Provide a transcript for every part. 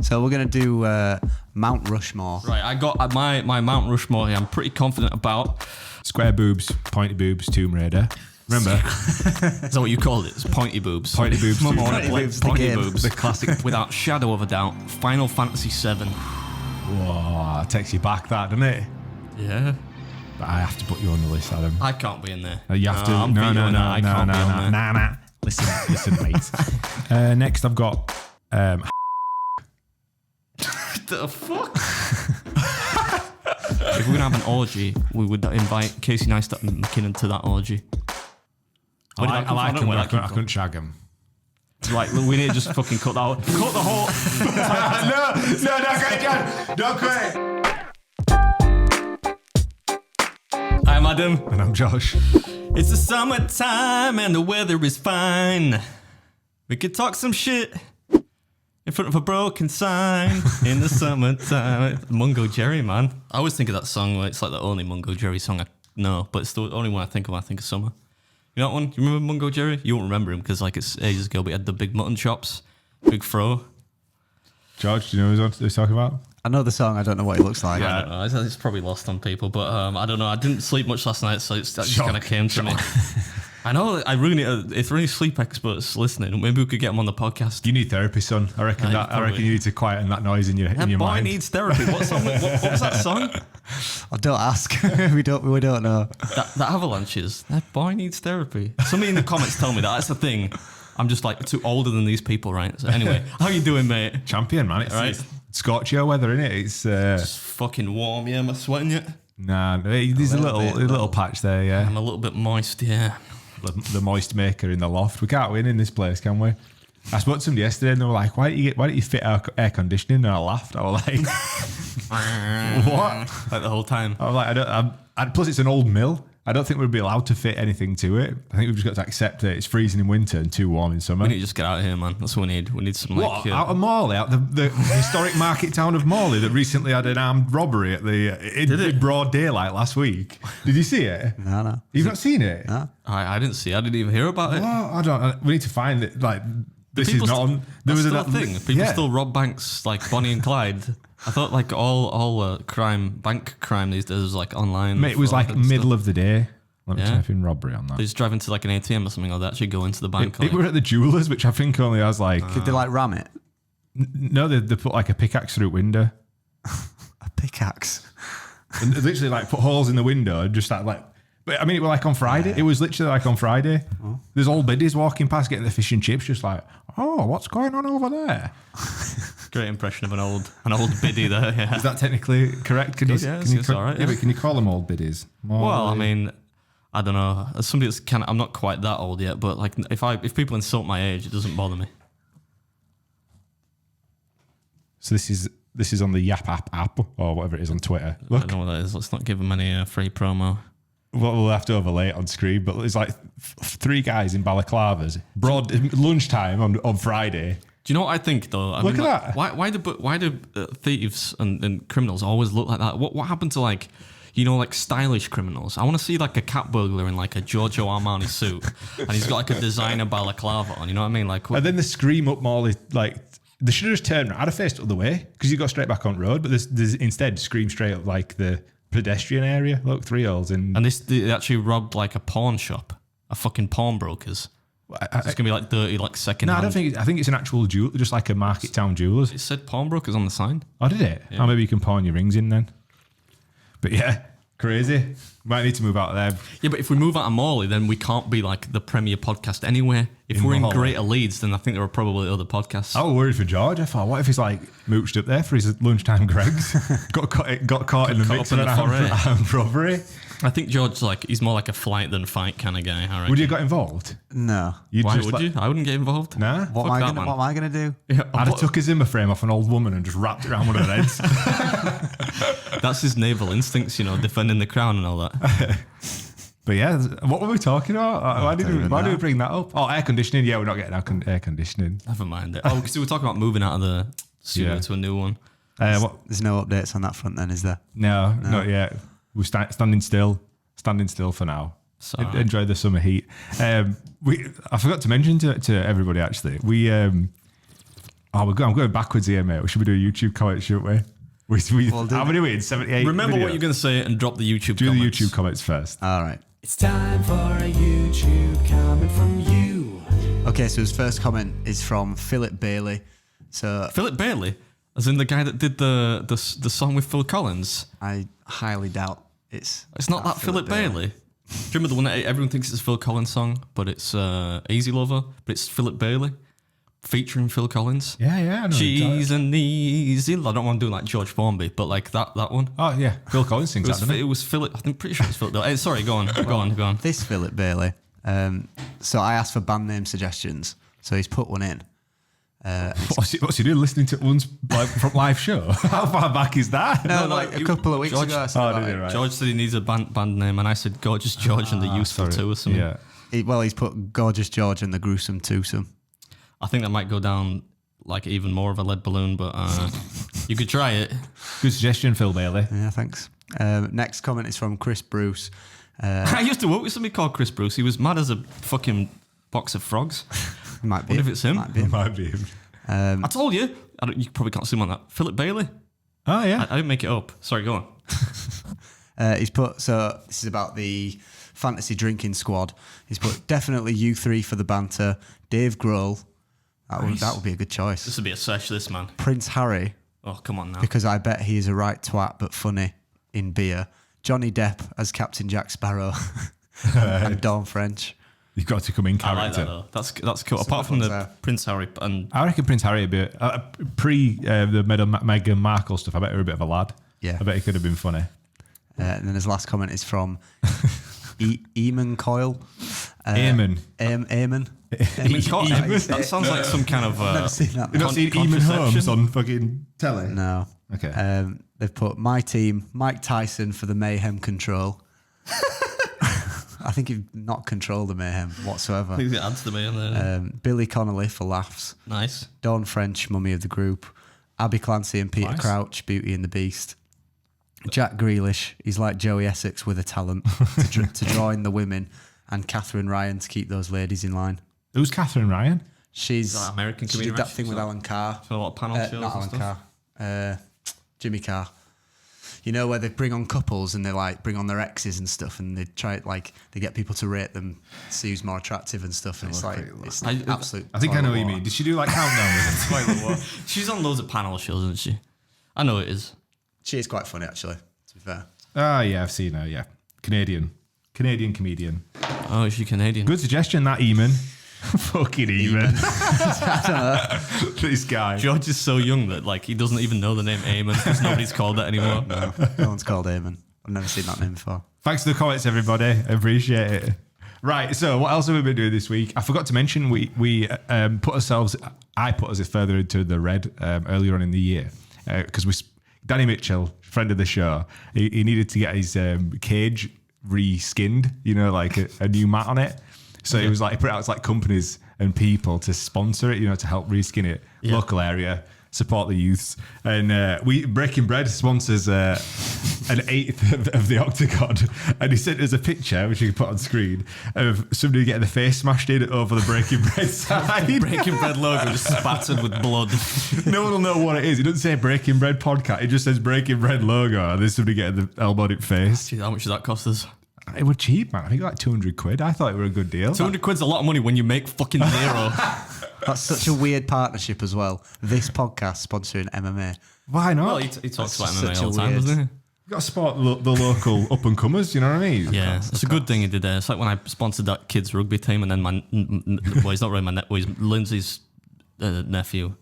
So we're going to do Mount Rushmore. Right, I got my Mount Rushmore here. I'm pretty confident about. Square boobs, pointy boobs, Tomb Raider. Remember? Is that what you called it? It's pointy boobs. Pointy boobs. Mum, I Tomb wanna Raider. play Boobs, pointy the game. boobs. The classic. Without shadow of a doubt, Final Fantasy VII. Whoa, it takes you back, that, doesn't it? Yeah. But I have to put you on the list, Adam. I can't be in there. You have to. I'm No. I can't be on there. Nah. Listen, mate. Next, I've got. The fuck? If we're gonna have an orgy, we would invite Casey Neistat and McKinnon to that orgy. I like him, but I couldn't shag him. Right, we need to just fucking cut that out. Cut the whole. No, don't quit. I'm Adam. And I'm Josh. It's the summertime and the weather is fine. We could talk some shit in front of a broken sign in the summertime. Mungo Jerry, man. I always think of that song where it's like the only Mungo Jerry song I know, but it's the only one I think of when I think of summer. You know that one? You remember Mungo Jerry? You won't remember him because like it's ages ago, but he had the big mutton chops, big fro. George, do you know who he's talking about? I know the song. I don't know what it looks like. I don't know. It's probably lost on people, but I don't know. I didn't sleep much last night, so that just kind of came to me. I know. I really need. If there are any sleep experts listening, maybe we could get them on the podcast. You need therapy, son. I reckon you need to quieten that noise in your That boy mind. needs therapy. What was that song? Oh, don't ask. we don't know. That Avalanches. That boy needs therapy. Somebody in the comments tell me that. That's the thing. I'm just like too older than these people, right? So anyway, how you doing, mate? Champion, man. It's, Right. it's Scorchio weather, innit? It's It's fucking warm, yeah. Am I sweating yet? there's a little patch there, yeah. I'm a little bit moist, yeah. The moist maker in the loft. We can't win in this place, can we? I spoke to somebody yesterday and they were like, why don't you fit air conditioning? And I laughed. I was like, what? Like the whole time. I was like, plus it's an old mill. I don't think we'd be allowed to fit anything to it. I think we've just got to accept that it's freezing in winter and too warm in summer. We need to just get out of here, man. That's what we need. We need some What? like... Out of Morley? Out the historic market town of Morley that recently had an armed robbery at in broad daylight last week. Did you see it? No. You've not seen it? No. I didn't see. I didn't even hear about it. Well, I don't. We need to find it. Like this is People not on. There was still a a thing. People still rob banks like Bonnie and Clyde. I thought like all bank crime these days was like online. Mate, it was like middle of the day. Let me type in robbery on that. They just drive into like an ATM or something, or they actually go into the bank. It were at the jewellers, which I think only has like. Did they like ram it? No, they put like a pickaxe through window. A pickaxe. And they literally like put holes in the window and just like. But I mean, it was like on Friday. It was literally like on Friday. Oh. There's old biddies walking past getting the fish and chips, just like, oh, what's going on over there? Great impression of an old biddy there. Yeah. Is that technically correct? Can it's all right. Yeah, but can you call them old biddies? Well, I mean, I don't know. As somebody that's I'm not quite that old yet, but like if people insult my age, it doesn't bother me. So this is on the Yap app or whatever it is on Twitter. Look, I don't know what that is. Let's not give them any free promo. Well, we'll have to overlay it on screen, but it's like three guys in balaclavas, broad lunchtime on Friday. Do you know what I think though? Look at that. Why do thieves and criminals always look like that? What happened to like, you know, like stylish criminals? I want to see like a cat burglar in like a Giorgio Armani suit, and he's got like a designer balaclava on. You know what I mean? Like, and then they scream up Morley like they should have just turned around. I'd have faced the other way because you got straight back on the road, but there's instead scream straight up like the pedestrian area. Look, 3 holes in. And they actually robbed like a pawn shop, a fucking pawnbrokers. It's gonna be like dirty, like second. No, hand. I think it's an actual jewel, just like a market town jewellers. It said pawnbrokers on the sign. Oh, did it? Yeah. Oh, maybe you can pawn your rings in then. But yeah, crazy. Might need to move out of there. Yeah, but if we move out of Morley, then we can't be like the premier podcast anywhere. If we're in Greater Leeds, then I think there are probably other podcasts. I was worried for George. I thought, what if he's like mooched up there for his lunchtime Greg's? got caught in the mix of an armed robbery. I think George's like, he's more like a flight than fight kind of guy. I reckon. Would you have got involved? No. Why would you? I wouldn't get involved. Nah. What am I gonna do? Yeah, I'd have took a Zimmer frame off an old woman and just wrapped it around one of her heads. That's his naval instincts, you know, defending the crown and all that. But yeah, what were we talking about? Why did we bring that up? Oh, air conditioning. Yeah, we're not getting air conditioning. Never mind it. Oh, because we were talking about moving out of the studio to a new one. There's no updates on that front then, is there? No. Not yet. We're standing still for now. Enjoy the summer heat. I forgot to mention to everybody actually. Oh, I'm going backwards here, mate. We should be doing YouTube comments, shouldn't we? How many we in? 78 Remember videos? what you're going to say and drop the YouTube Do comments. the YouTube comments first. All right. It's time for a YouTube comment from you. Okay, so his first comment is from Philip Bailey. So Philip Bailey, as in the guy that did the song with Phil Collins. I highly doubt it's It's not that Philip Bailey. Do you remember the one that everyone thinks it's a Phil Collins song, but it's Easy Lover, but it's Philip Bailey featuring Phil Collins. Yeah, I know. She's an easy. I don't want to do like George Formby, but like that one. Oh, yeah. Phil Collins sings that, doesn't It he? was Philip. I'm pretty sure it's Philip Bailey. Sorry, go on. This Philip Bailey. So I asked for band name suggestions. So he's put one in. What's he doing? Listening to one's like, from live show? How far back is that? No, like a couple of weeks George- ago. I said about did it. he? Right. George said he needs a band name, and I said Gorgeous George and the Useful Two or something. Yeah. He's put Gorgeous George and the Gruesome Twosome. I think that might go down like even more of a lead balloon, but you could try it. Good suggestion, Phil Bailey. Yeah, thanks. Next comment is from Chris Bruce. I used to work with somebody called Chris Bruce. He was mad as a fucking box of frogs. Might be. Wonder if it's him. Might be him. Might be him. I told you. You probably can't see him on that. Philip Bailey. Oh, yeah. I didn't make it up. Sorry, go on. He's put, so this is about the fantasy drinking squad. He's put definitely you three for the banter. Dave Grohl. That would be a good choice. This would be a sesh, this man. Prince Harry, Oh, come on now. because I bet he is a right twat but funny in beer. Johnny Depp as Captain Jack Sparrow. And Dawn French. You've got to come in I like character. that though. That's cool. Apart from one's the there. Prince Harry and I reckon Prince Harry a bit pre the Meghan Markle stuff. I bet he was a bit of a lad. Yeah. I bet he could have been funny. And then his last comment is from Eamon Coyle. Eamon. Eamon. that sounds like some kind of. I've never seen that. You've not seen Eamon Holmes on fucking telly? No. Okay. They've put my team, Mike Tyson for the mayhem control. I think you've not controlled the mayhem whatsoever. Please answer me on there. Billy Connolly for laughs. Nice. Dawn French, mummy of the group. Abby Clancy and Peter Nice. Crouch, Beauty and the Beast. Jack Grealish, he's like Joey Essex with a talent to draw in the women. And Catherine Ryan to keep those ladies in line. Who's Catherine Ryan? She's that American she comedian, did that right? thing with She's Alan Carr. a lot of panel shows Not and Alan stuff. Carr. Jimmy Carr. You know, where they bring on couples and they like bring on their exes and stuff, and they try they get people to rate them, see who's more attractive and stuff, and it's like it's absolute. I think I know what you toilet mean. Did she do like countdown with him? Toilet water. She's on loads of panel shows, isn't she? I know it is. She is quite funny, actually. To be fair, Ah, yeah, I've seen her. Yeah, Canadian comedian. Oh, is she Canadian? Good suggestion, that Eamon. Fucking Eamon. This guy. George is so young that like he doesn't even know the name Eamon because nobody's called that anymore. no one's called Eamon. I've never seen that name before. Thanks for the comments, everybody. I appreciate it. Right, so what else have we been doing this week? I forgot to mention we put ourselves. I put us further into the red earlier on in the year because Danny Mitchell, friend of the show, he needed to get his cage re-skinned. You know, like a new mat on it. So it was like he put it out to like companies and people to sponsor it, you know, to help reskin it. Yeah. Local area, support the youths, and we Breaking Bread sponsors an eighth of the Octagon, and he sent us a picture which you can put on screen of somebody getting the face smashed in over the Breaking Bread side. Breaking Bread logo just spattered with blood. No one will know what it is. It doesn't say Breaking Bread podcast. It just says Breaking Bread logo, and there's somebody getting the elbowed in face. Gee, how much does that cost us? It was cheap, man. I think like 200 quid. I thought it were a good deal. 200 quid's a lot of money when you make fucking zero. That's such a weird partnership as well. This podcast sponsoring MMA. Why not? Well, he talks about That's MMA such all a the time, weird- doesn't he? You got to support the local up and comers. You know what I mean? Yeah, it's a good thing he did there. It's like when I sponsored that kids rugby team, and then well, he's not really he's Lindsay's nephew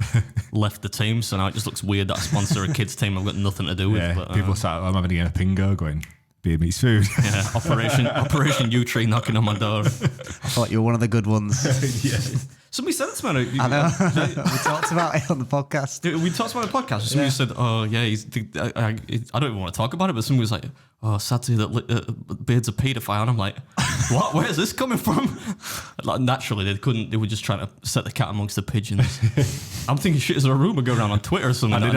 left the team, so now it just looks weird that I sponsor a kids team I've got nothing to do with. Yeah. But, People start. I'm having a pingo going. Beer meets food. yeah, Operation U Tree knocking on my door. I thought you were one of the good ones. Yeah. Somebody said it to me. I know. We talked about it on the podcast. We talked about the podcast. Somebody said, "Oh yeah, I don't even want to talk about it." But somebody was like, "Oh, sad to hear that Beard's a paedophile," and I'm like, "What? Where is this coming from?" Like, naturally, they couldn't. They were just trying to set the cat amongst the pigeons. I'm thinking, shit, is there a rumor going around on Twitter or something? I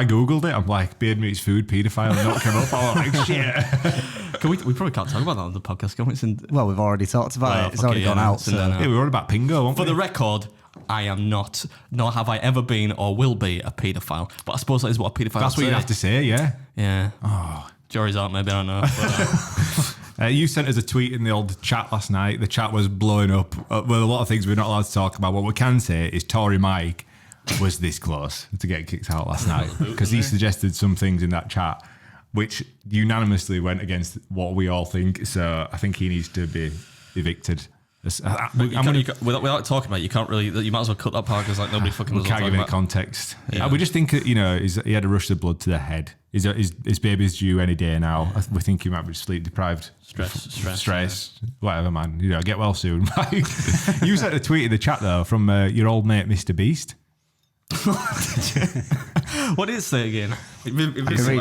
googled it. I'm like, beard meets food, paedophile, and not come up. I'm like, shit. We probably can't talk about that on the podcast, can we? Well, we've already talked about it. It's already gone out. it's in there So. now. Yeah, we were on about pingo, weren't For we? the record, I am not, nor have I ever been or will be a paedophile. But I suppose that is what a paedophile That's what you have to say, yeah. Yeah. Oh. Jury's out, maybe, I don't know. But, you sent us a tweet in the old chat last night. The chat was blowing up with a lot of things we're not allowed to talk about. What we can say is Tory Mike was this close to getting kicked out last night because he suggested some things in that chat which unanimously went against what we all think. So I think he needs to be evicted. Without talking about it, you can't really. You might as well cut that part because like nobody fucking. We can't give any context. Yeah. We just think he had a rush of blood to the head. His baby's due any day now. We think he might be sleep deprived, stress, whatever, man. Get well soon. You sent a tweet in the chat though from your old mate Mr. Beast. What did it say again?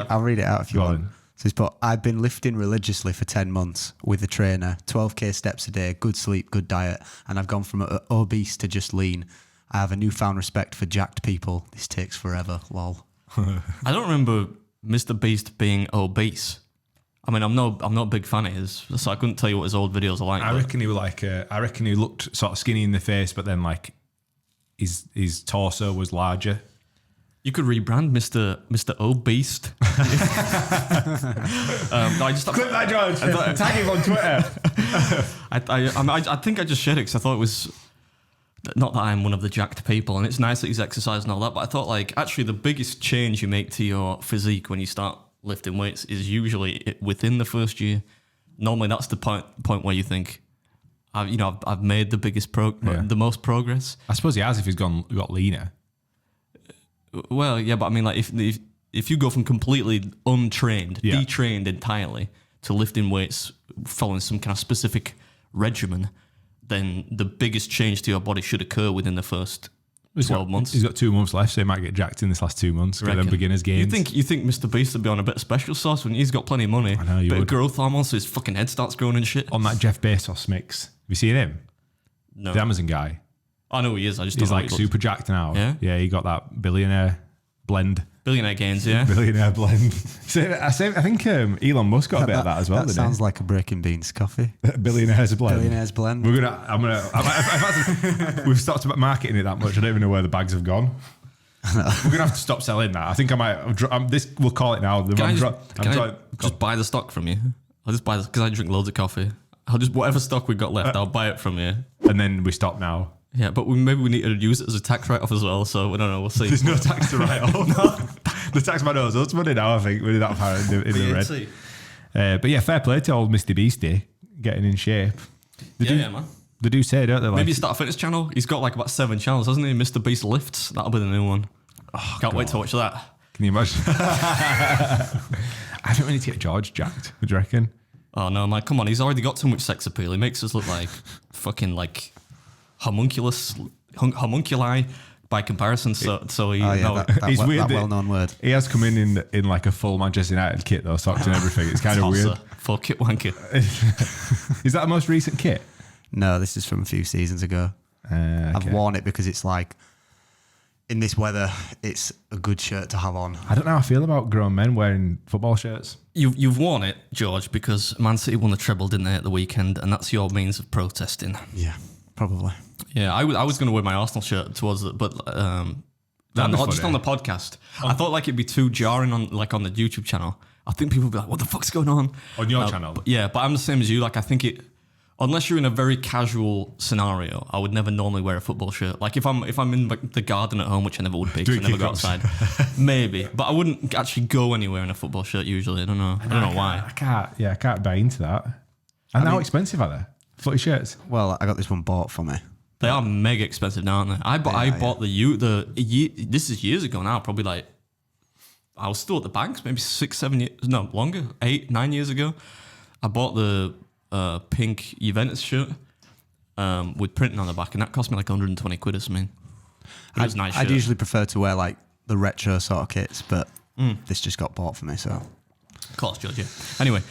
I'll read it out if you want. So he's put, I've been lifting religiously for 10 months with a trainer, 12k steps a day, good sleep, good diet, and I've gone from obese to just lean. I have a newfound respect for jacked people. This takes forever, lol. I don't remember Mr. Beast being obese. I mean, I'm not a big fan of his, so I couldn't tell you what his old videos are like. I reckon he was like, I reckon he looked sort of skinny in the face, but then like his torso was larger. You could rebrand Mr. Obese. I just clip that, George. Tag him on Twitter. I think I just shared it because I thought it was not that I'm one of the jacked people, and it's nice that he's exercised and all that. But I thought like actually the biggest change you make to your physique when you start lifting weights is usually within the first year. Normally that's the point where you think, I've made the biggest the most progress. I suppose he has if he's got leaner. Well, yeah, but I mean, like if you go from completely untrained, detrained entirely, to lifting weights following some kind of specific regimen, then the biggest change to your body should occur within the first 12 months. He's got 2 months left, so he might get jacked in this last 2 months. Get them beginners gains. You think Mr. Beast would be on a bit of special sauce when he's got plenty of money? I know, bit of growth hormone, so his fucking head starts growing and shit. On that Jeff Bezos mix, have you seen him? No, the Amazon guy. I know who he is. He's like super jacked now. Yeah, he got that billionaire blend. Billionaire gains, yeah. Billionaire blend. I think Elon Musk got a bit of that as well. That sounds like a Breaking Beans coffee. Billionaire's blend. Billionaire's blend. We've stopped marketing it that much. I don't even know where the bags have gone. We're gonna have to stop selling that. I think I might. This we'll call it now. Can I just buy the stock from you? I'll just buy this because I drink loads of coffee. I'll just whatever stock we've got left, I'll buy it from you. And then we stop now. Yeah, but maybe we need to use it as a tax write-off as well, so we don't know, we'll see. There's no tax to write off. No. The tax man knows us money now, I think. We're that far in the red. But yeah, fair play to old Mr. Beastie, getting in shape. Man. They do say, don't they? Maybe start a fitness channel. He's got like about 7 channels, hasn't he? Mr. Beast Lifts. That'll be the new one. Oh, Can't wait to watch that. Can you imagine? I think we need to get George jacked. Would you reckon? Oh no, man, come on. He's already got too much sex appeal. He makes us look like fucking like homunculi by comparison. So he, he's weird. That well-known word. He has come in like a full Manchester United kit though, socks and everything. It's kind of weird. Full kit wanker. Is that the most recent kit? No, this is from a few seasons ago. Okay. I've worn it because it's like, in this weather, it's a good shirt to have on. I don't know how I feel about grown men wearing football shirts. You've worn it, George, because Man City won the treble, didn't they, at the weekend, and that's your means of protesting. Yeah, probably. Yeah, I was going to wear my Arsenal shirt towards it, but just on the podcast. I thought like it'd be too jarring on the YouTube channel. I think people would be like, "What the fuck's going on?" On your channel? But I'm the same as you. Like I think it. Unless you're in a very casual scenario, I would never normally wear a football shirt. Like if I'm in like the garden at home, which I never would be, because I never go outside. Maybe, but I wouldn't actually go anywhere in a football shirt usually. I don't know why. I can't buy into that. And how expensive are they? Footy shirts? Well, I got this one bought for me. They are mega expensive now, aren't they? I bought this is years ago now, probably like I was still at the banks, maybe 6, 7 years, no longer, 8, 9 years ago. I bought the pink Juventus shirt with printing on the back, and that cost me like 120 quid or something. It was nice. I'd usually prefer to wear like the retro sort of kits, but this just got bought for me, so. Of course, George. Yeah. Anyway,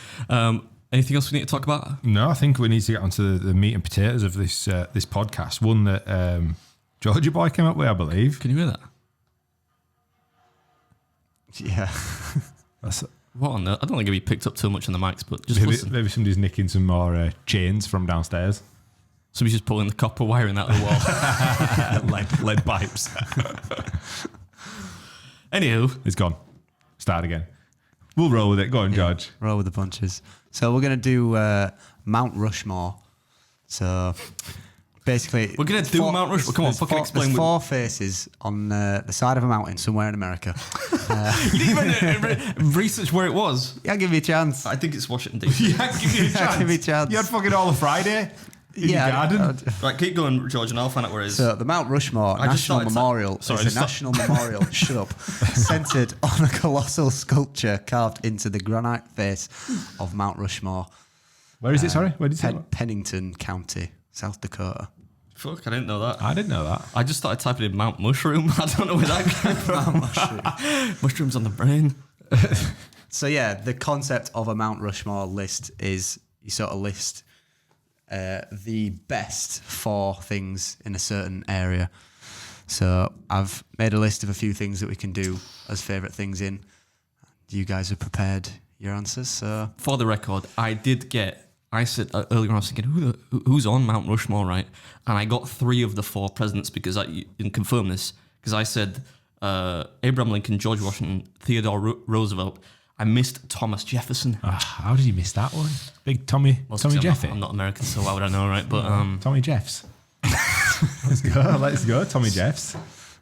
anything else we need to talk about? No, I think we need to get onto the meat and potatoes of this this podcast. One that Georgia Boy came up with, I believe. Can you hear that? Yeah. What on the? I don't think it'll be picked up too much on the mics, but just maybe somebody's nicking some more chains from downstairs. Somebody's just pulling the copper wiring out of the wall. lead pipes. Anywho. It's gone. Start again. We'll roll with it. Go on, George. Roll with the punches. So we're going to do Mount Rushmore. So basically... We're going to do Mount Rushmore. Come on, fucking explain. There's 4 faces on the side of a mountain somewhere in America. You didn't even research where it was. Yeah, give me a chance. I think it's Washington, D.C. Yeah, give me a chance. Give me a chance. You had fucking all of Friday in your garden. Right, keep going, George, and I'll find out where it is. So the Mount Rushmore National Memorial is a national memorial, shut up, centred on a colossal sculpture carved into the granite face of Mount Rushmore. Where is it, sorry? Where did you say? Pennington County, South Dakota. Fuck, I didn't know that. I didn't know that. I just started typing in Mount Mushroom. I don't know where that came from. Mount Mushroom. Mushrooms on the brain. So yeah, the concept of a Mount Rushmore list is you sort of list the best 4 things in a certain area. So I've made a list of a few things that we can do as favourite things in. You guys have prepared your answers. So for the record, I said earlier on, I was thinking, who's on Mount Rushmore, right? And I got 3 of the 4 presidents because you can confirm this, because I said Abraham Lincoln, George Washington, Theodore Roosevelt. I missed Thomas Jefferson. How did you miss that one? Big Tommy Jeffy. I'm not American, so why would I know, right? But Tommy Jeffs. Let's go, Tommy Jeffs.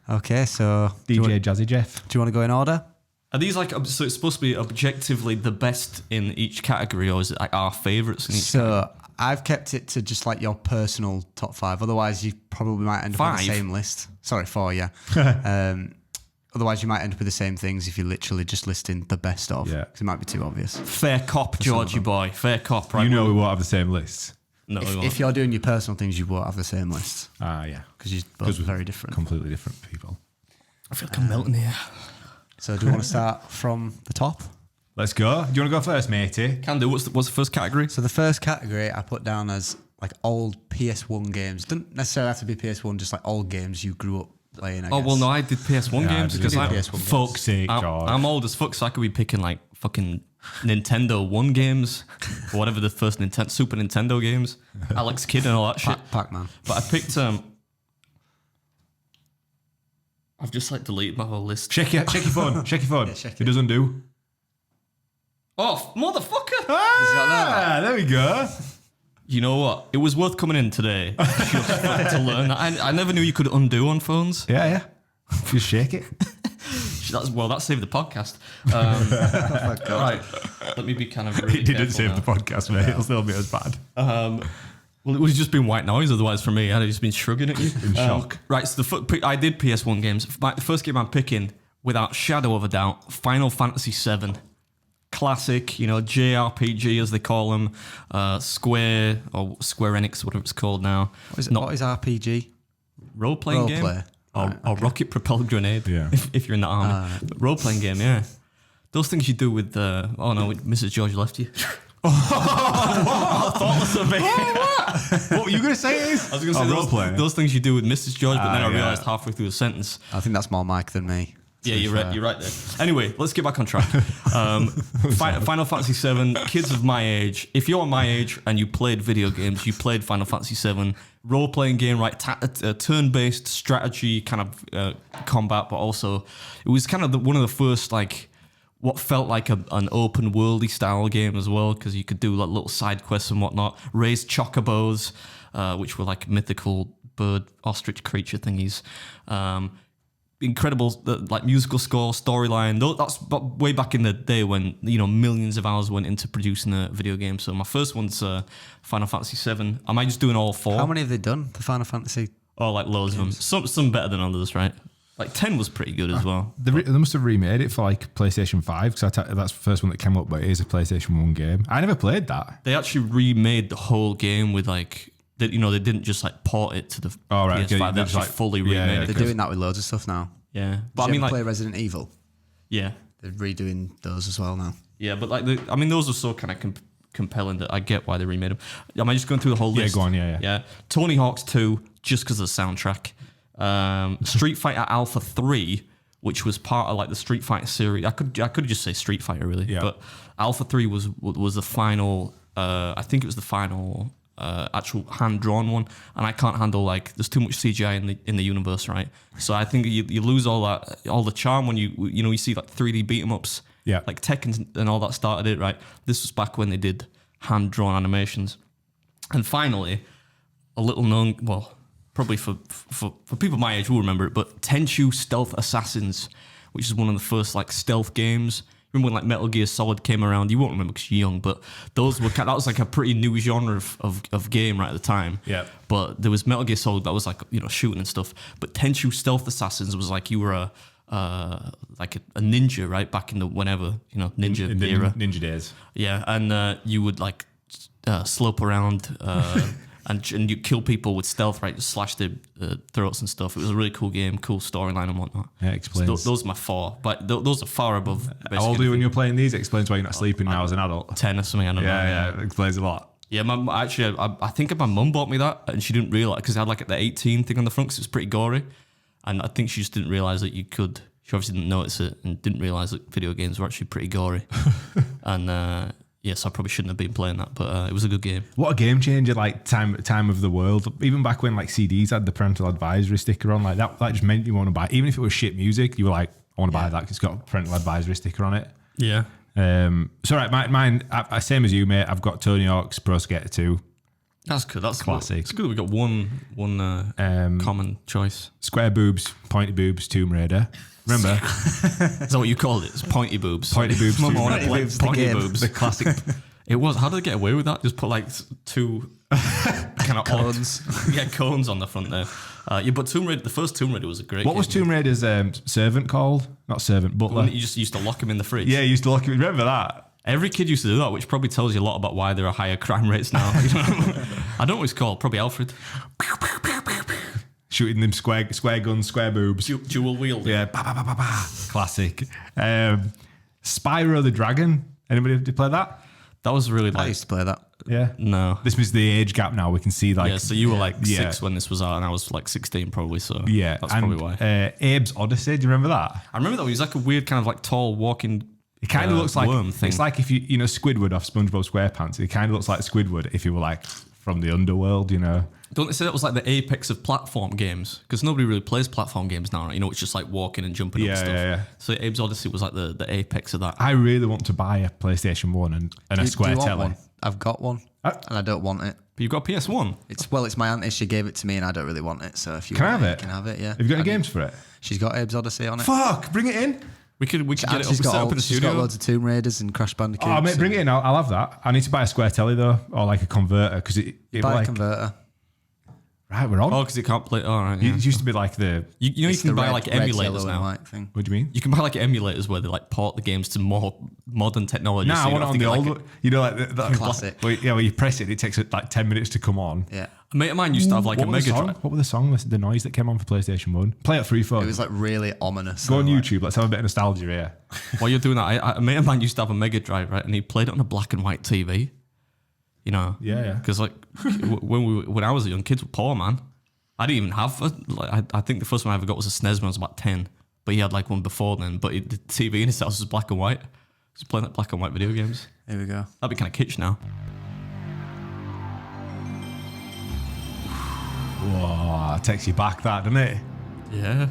Okay, so DJ Jazzy Jeff. Do you want to go in order? Are these like, so it's supposed to be objectively the best in each category, or is it like our favourites in each category? I've kept it to just like your personal top 5. Otherwise, you probably might end up on the same list. Sorry, 4, yeah. Otherwise, you might end up with the same things if you're literally just listing the best of. Yeah. Because it might be too obvious. Fair cop, Georgie boy. Fair cop, right? You know we won't have the same lists. No, if you're doing your personal things, you won't have the same list. Yeah. Because you're both very different. Completely different people. I feel like I'm melting here. So do you want to start from the top? Let's go. Do you want to go first, matey? Can do. What's the first category? So the first category I put down as like old PS1 games. Doesn't necessarily have to be PS1, just like old games you grew up playing, I guess. Well, no, I did PS1 games because I'm fuck's sake, George. I'm old as fuck, so I could be picking like fucking Nintendo 1 games or whatever the first Super Nintendo games. Alex Kidd and all that shit. Pac-Man. But I picked I've just like deleted my whole list. Check your phone. Check your phone. Check it doesn't do. Oh, motherfucker! There we go. You know what? It was worth coming in today just to learn. I never knew you could undo on phones. Yeah. Just shake it. That saved the podcast. Right. Let me be kind of really It didn't save now. the podcast, mate. It'll still be as bad. Well, it would have just been white noise otherwise for me. I'd have just been shrugging at you. In shock. Right, so I did PS1 games. The first game I'm picking, without shadow of a doubt, Final Fantasy VII. Classic, JRPG as they call them. Square Enix, whatever it's called now. What is RPG? Role-playing game? Role-play. Or rocket-propelled grenade, Yeah. if you're in the army. But role-playing game, yeah. Those things you do with, Mrs. George left you. Thoughtless of me. What were you going to say? I was going to say those things you do with Mrs. George, but then I realised halfway through the sentence. I think that's more Mike than me. Yeah, you're right there. Anyway, let's get back on track. Final Fantasy VII, kids of my age, if you're my age and you played video games, you played Final Fantasy VII, role-playing game, right? Turn-based strategy kind of combat, but also it was kind of one of the first, like, what felt like an open worldy style game as well, because you could do like little side quests and whatnot. Raise chocobos, which were like mythical bird ostrich creature thingies. Incredible like musical score, storyline. That's way back in the day when millions of hours went into producing a video game. So my first one's Final Fantasy VII. Am I just doing all 4? How many have they done? The Final Fantasy? Oh, like loads games. Of them. Some better than others, right? Like 10 was pretty good as well. They must have remade it for like PlayStation 5 because that's the first one that came up, but it is a PlayStation 1 game. I never played that. They actually remade the whole game with like, they didn't just like port it to the PS5. Okay, they actually fully remade it. They're doing that with loads of stuff now. Yeah. But I mean, play Resident Evil? Yeah. They're redoing those as well now. Yeah, but like, those are so kind of compelling that I get why they remade them. Am I just going through the whole list? Yeah, go on, yeah. Tony Hawk's 2, just because of the soundtrack. Street Fighter Alpha 3, which was part of like the Street Fighter series. I could just say Street Fighter really, but Alpha 3 was the final. I think it was the final actual hand drawn one, and I can't handle like there's too much CGI in the universe, right? So I think you lose all the charm when you see like 3D beat 'em ups, like Tekken and all that started it, right? This was back when they did hand drawn animations, and finally, a little known, well, probably for people my age will remember it, but Tenchu Stealth Assassins, which is one of the first like stealth games. Remember when like Metal Gear Solid came around? You won't remember because you're young, but that was like a pretty new genre of game right at the time. Yeah. But there was Metal Gear Solid that was like, you know, shooting and stuff. But Tenchu Stealth Assassins was like you were a ninja, right? Back in the whenever, you know, ninja in the era. Ninja days. Yeah, and you would like slope around and you kill people with stealth, right? Just slash their throats and stuff. It was a really cool game, cool storyline and whatnot. Yeah, explains. So those are my 4, but those are far above. How old are you when you're playing these? Explains why you're not sleeping now as an adult. 10 or something, I don't know. Yeah, it explains a lot. Yeah, I think my mum bought me that, and she didn't realise, because it had like the 18 thing on the front, because it was pretty gory, and I think she just didn't realise that you could. She obviously didn't notice it, and didn't realise that video games were actually pretty gory, and. Yes, I probably shouldn't have been playing that, but it was a good game. What a game changer! Like time of the world. Even back when like CDs had the parental advisory sticker on, like that just meant you want to buy. Even if it was shit music, you were like, I want to buy that because it's got a parental advisory sticker on it. Yeah. So right, mine, same as you, mate. I've got Tony Hawk's Pro Skater 2. That's good. That's classic. Cool. It's good. We got one common choice. Square boobs, pointy boobs, Tomb Raider. Remember? Is that what you called it? It's pointy boobs. Pointy boobs. Mum, I want Pointy to play boobs, pointy the game. boobs. The classic. It was. How did they get away with that? Just put like 2 kind of Cones. cones on the front there. But Tomb Raider, the first Tomb Raider was a great game. What was Tomb Raider's servant called? Not servant, butler. You just used to lock him in the fridge. Yeah, you used to lock him. Remember that? Every kid used to do that, which probably tells you a lot about why there are higher crime rates now. You know? I don't know what it's called. Probably Alfred. Shooting them square guns, square boobs. Dual wielding. Yeah, ba, ba, ba, ba, ba. Classic. Spyro the Dragon. Anybody did play that? That was really I like... used to play that. Yeah. No. This was the age gap now. We can see like... Yeah, so you were like 6 when this was out, and I was like 16 probably, so Yeah. that's probably why. Abe's Odyssey. Do you remember that? I remember that. He was like a weird kind of like tall walking... It kind of looks like... worm thing. It's like if you know Squidward off SpongeBob SquarePants. It kind of looks like Squidward if you were like from the underworld, you know? Don't they say that was like the apex of platform games? Because nobody really plays platform games now, right? You know, it's just like walking and jumping up and stuff. Yeah. So Abe's Odyssey was like the apex of that. I really want to buy a PlayStation 1 and a square Do you want telly. one? I've got one, and I don't want it. But you've got a PS1. It's my auntie. She gave it to me, and I don't really want it. So if you Can I want have it, it? you can have it. Yeah. Have you got any games for it? She's got Abe's Odyssey on it. Fuck! Bring it in. We could get it up, She's set up in the she's studio. got loads of Tomb Raiders and Crash Bandicoots. Oh, mate, bring it in. I'll have that. I need to buy a square telly though, or like a converter, because it Buy like a converter. right. We're on. Oh, because you can't play. All right. Yeah. It used to be like the. You know, It's you can the buy red- like red, emulators yellow, and now. white thing. What do you mean? You can buy like emulators where they like port the games to more modern technology. No, so I you want it don't on the have to old get, one. You know, like the Classic. Where you press it, it takes like 10 minutes to come on. Yeah. A mate of mine used to have like a What was Mega the song? Drive. What was the song? The noise that came on for PlayStation 1? Play it 3 4. It was like really ominous. Go on though, like- YouTube. Let's have a bit of nostalgia here. While you're doing that, a mate of mine used to have a Mega Drive, right? And he played it on a black and white TV. You know? Yeah. Because like when I was a young kid, were poor, man. I didn't even have I think the first one I ever got was a SNES when I was about 10. But he had like one before then. But the TV in his house was black and white. He was playing like black and white video games. Here we go. That'd be kind of kitsch now. Whoa, it takes you back, that, doesn't it? Yeah.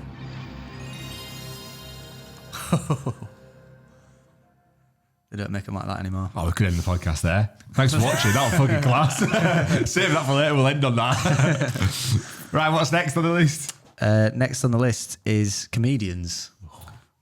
They don't make them like that anymore. Oh, we could end the podcast there. Thanks for watching. That was fucking class. Save that for later. We'll end on that. Right, what's next on the list? Next on the list is comedians.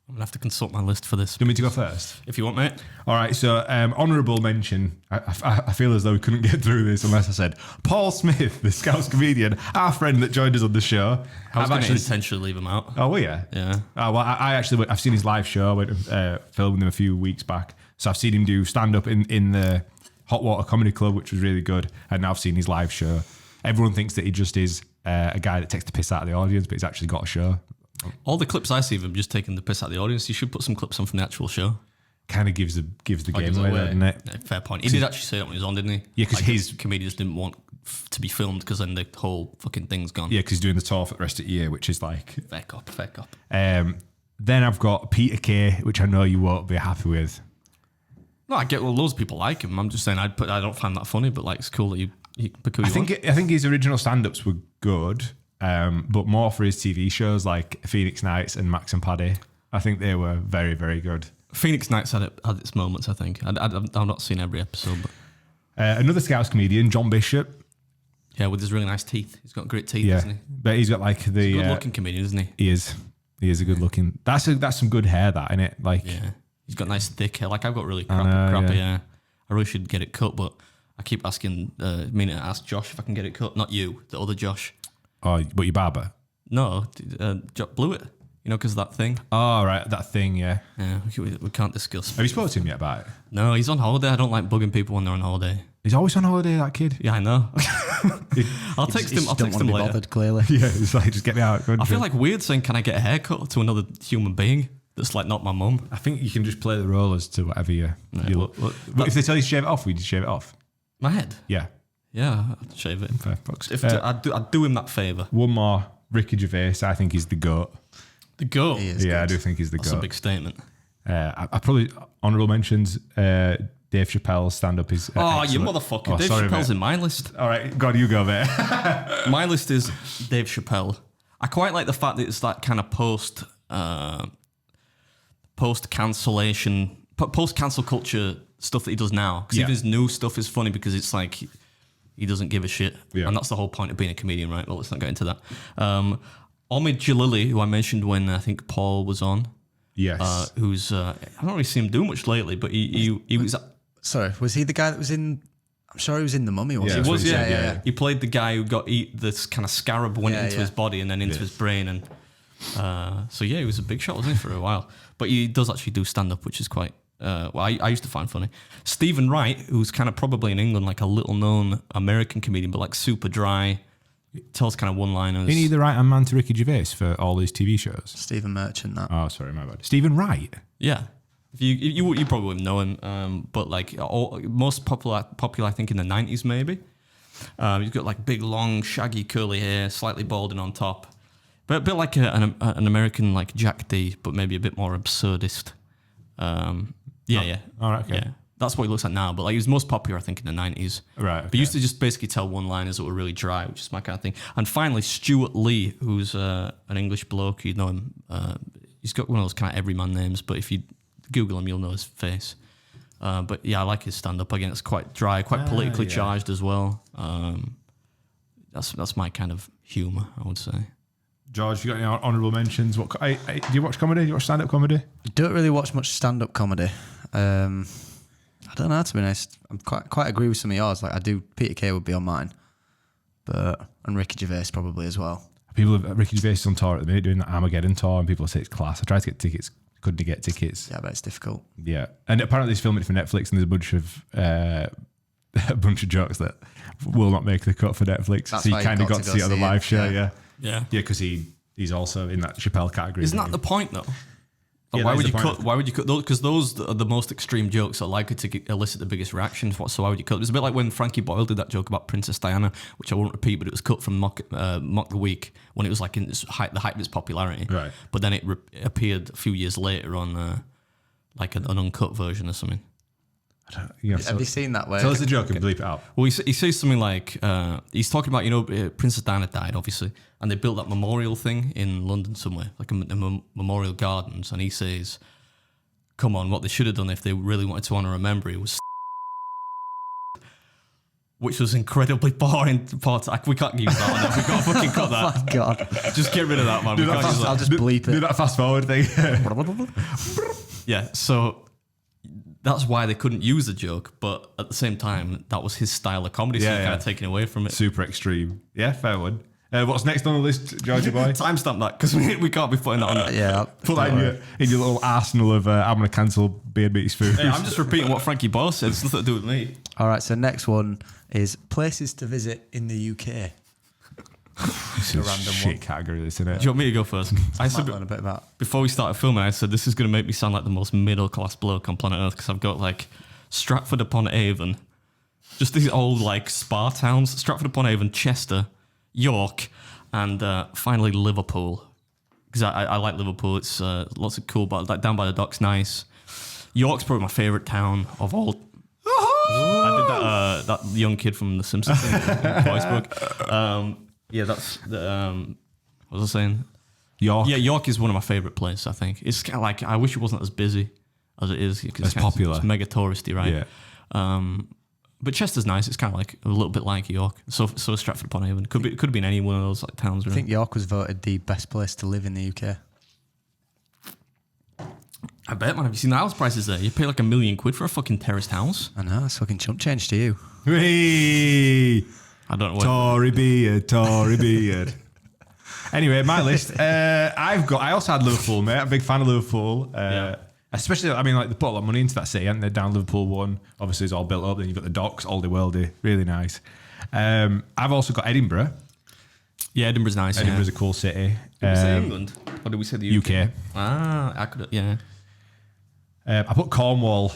I'm going to have to consult my list for this. Do you want me to go first? If you want, mate. All right, so honourable mention. I feel as though we couldn't get through this unless I said Paul Smith, the Scouse comedian, our friend that joined us on the show. I was going to intentionally leave him out. Oh, were you? Yeah. Oh, well, I've seen his live show. I went to film with him a few weeks back. So I've seen him do stand-up in the Hot Water Comedy Club, which was really good. And now I've seen his live show. Everyone thinks that he just is a guy that takes the piss out of the audience, but he's actually got a show. All the clips I see of him just taking the piss out of the audience, you should put some clips on from the actual show. Kind of gives the game away, doesn't it? Yeah, fair point. He did actually say that when he was on, didn't he? Yeah, 'cause his comedians didn't want to be filmed because then the whole fucking thing's gone. Yeah, because he's doing the tour for the rest of the year, which is like... Fair cop. Then I've got Peter Kay, which I know you won't be happy with. No, I get loads of people like him. I'm just saying I don't find that funny, but like it's cool that you I think his original stand-ups were good, but more for his TV shows like Phoenix Nights and Max and Paddy. I think they were very, very good. Phoenix Nights had its moments, I think. I've not seen every episode. But another Scouse comedian, John Bishop. Yeah, with his really nice teeth. He's got great teeth, Yeah, isn't he? but he's got like the He's a good-looking comedian, isn't he? He is a good looking. That's some good hair, that, isn't it? Like, yeah, he's got nice thick hair. Like I've got really crappy hair. I really should get it cut, but I keep asking. Meaning to ask Josh if I can get it cut. Not you, the other Josh. Oh, but your barber? No, blew it. You know, because of that thing. Oh, right, that thing. Yeah. Yeah, we can't discuss. Have you spoken to him yet about it? No, he's on holiday. I don't like bugging people when they're on holiday. He's always on holiday, that kid. Yeah, I know. I'll text him. I'll text him later. Bothered, clearly. Yeah, it's like, just get me out. I feel like weird saying, "Can I get a haircut?" to another human being that's like not my mum. I think you can just play the role as to whatever you look. But if they tell you to shave it off, would you shave it off? My head. Yeah. Yeah, I'd shave it. Fair fucks. I'd do him that favour. One more, Ricky Gervais. I think he's the GOAT. The GOAT. Yeah, I do think he's the That's GOAT. a big statement. I probably honourable mentions. Dave Chappelle's stand-up is you excellent. motherfucker. Dave Chappelle's in my list. All right, God, you go, mate. My list is Dave Chappelle. I quite like the fact that it's that kind of post-cancel culture stuff that he does now. Because even his new stuff is funny because it's like he doesn't give a shit. Yeah. And that's the whole point of being a comedian, right? Well, let's not get into that. Omid Jalili, who I mentioned when I think Paul was on. Yes. Who's I don't really see him do much lately, but he was... Sorry, was he the guy that was in... I'm sure he was in The Mummy, wasn't he? He was, yeah. He played the guy who got this kind of scarab went into his body and then into his brain. And so, yeah, he was a big shot, wasn't he, for a while? But he does actually do stand-up, which is quite... I used to find funny. Stephen Wright, who's kind of probably in England like a little-known American comedian, but like super dry, tells kind of one-liners. Isn't he the right-hand man to Ricky Gervais for all these TV shows? Stephen Merchant, that. Oh, sorry, my bad. Stephen Wright? Yeah. You probably wouldn't know him, but like most popular, I think in the 90s maybe. He's got like big, long, shaggy, curly hair, slightly balding on top, but a bit like an American like Jack D, but maybe a bit more absurdist. Yeah. All right, okay. Yeah, that's what he looks like now. But like he was most popular, I think, in the 90s. Right. Okay. But he used to just basically tell one-liners that were really dry, which is my kind of thing. And finally, Stuart Lee, who's an English bloke. You know him. He's got one of those kind of everyman names, but if you Google him, you'll know his face. But yeah, I like his stand-up. Again, it's quite dry, quite politically charged as well. That's my kind of humour, I would say. George, you got any honourable mentions? What do you watch comedy? Do you watch stand-up comedy? I don't really watch much stand-up comedy. I don't know, to be honest. I'm quite agree with some of yours. Like I do, Peter Kay would be on mine, and Ricky Gervais probably as well. Ricky Gervais is on tour at the minute doing the Armageddon tour, and people say it's class. I tried to get tickets, couldn't get tickets. Yeah, but it's difficult. Yeah, and apparently he's filming it for Netflix, and there's a bunch of jokes that will not make the cut for Netflix. That's so you why kind of got to see it on the live show. Yeah, because he's also in that Chappelle category. Isn't that the point though? Like, Yeah, why would you cut? Why would you cut those? Because those are the most extreme jokes are likely to elicit the biggest reactions. So why would you cut? It was a bit like when Frankie Boyle did that joke about Princess Diana, which I won't repeat, but it was cut from Mock the Week when it was like in the height of its popularity. Right. But then it appeared a few years later on like an uncut version or something. Have you seen that? Tell us the joke and bleep it out. Well, he says something like, he's talking about, Princess Diana died, obviously, and they built that memorial thing in London somewhere, like a memorial gardens, and he says, come on, what they should have done if they really wanted to honour her memory was which was incredibly boring. We can't use that one. We've got to fucking cut that. Oh my God. Just get rid of that, man. I'll just bleep it. Do that fast forward thing. Yeah, so... That's why they couldn't use the joke, but at the same time, that was his style of comedy, so kind of taken away from it. Super extreme. Yeah, fair one. What's next on the list, Georgie boy? Timestamp that, because we can't be putting that on there. Yeah. Put that in your little arsenal of I'm going to cancel Beard Meets Food. Hey, I'm just repeating what Frankie Boyle said. It's nothing to do with me. All right, so next one is places to visit in the UK. It's a random shit category, isn't it? Do you want me to go first? I said learn a bit about. Before we started filming, I said this is going to make me sound like the most middle class bloke on planet Earth because I've got like Stratford upon Avon, just these old like spa towns. Stratford upon Avon, Chester, York, and finally Liverpool because I like Liverpool. It's lots of cool, but like down by the docks, nice. York's probably my favourite town of all. I that young kid from The Simpsons voice book. Yeah, that's the. What was I saying? York. Yeah, York is one of my favourite places. I think it's kind of like I wish it wasn't as busy as it is. As popular. It's mega touristy, right? Yeah. But Chester's nice. It's kind of like a little bit like York. So is Stratford upon Avon. Could have been any one of those like towns. Really. I think York was voted the best place to live in the UK. I bet, man. Have you seen the house prices there? You pay like £1 million for a fucking terraced house. I know, it's fucking chump change to you. Whee! I don't know. Tory beard. Anyway, my list. I also had Liverpool, mate. I'm a big fan of Liverpool. Especially, I mean, like they put a lot of money into that city, and they're down Liverpool one. Obviously, it's all built up. Then you've got the docks, oldie worldy, really nice. I've also got Edinburgh. Yeah, Edinburgh's nice. Edinburgh's a cool city. Did we say England? Or did we say the UK? I could, yeah. I put Cornwall,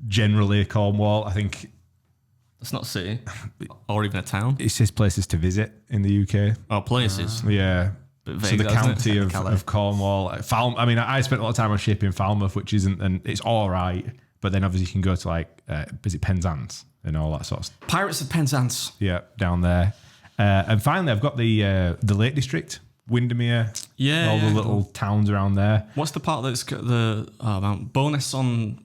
generally Cornwall. I think it's not a city or even a town. It's just places to visit in the UK. Oh, places. Yeah. Vague, so the county of Cornwall. I mean, I spent a lot of time on ship in Falmouth, which isn't, and it's all right. But then obviously you can go to like, is it Penzance and all that sort of stuff. Pirates of Penzance. Yeah, down there. And finally, I've got the Lake District, Windermere. Yeah, all the little towns around there. What's the part that's got the Bowness on?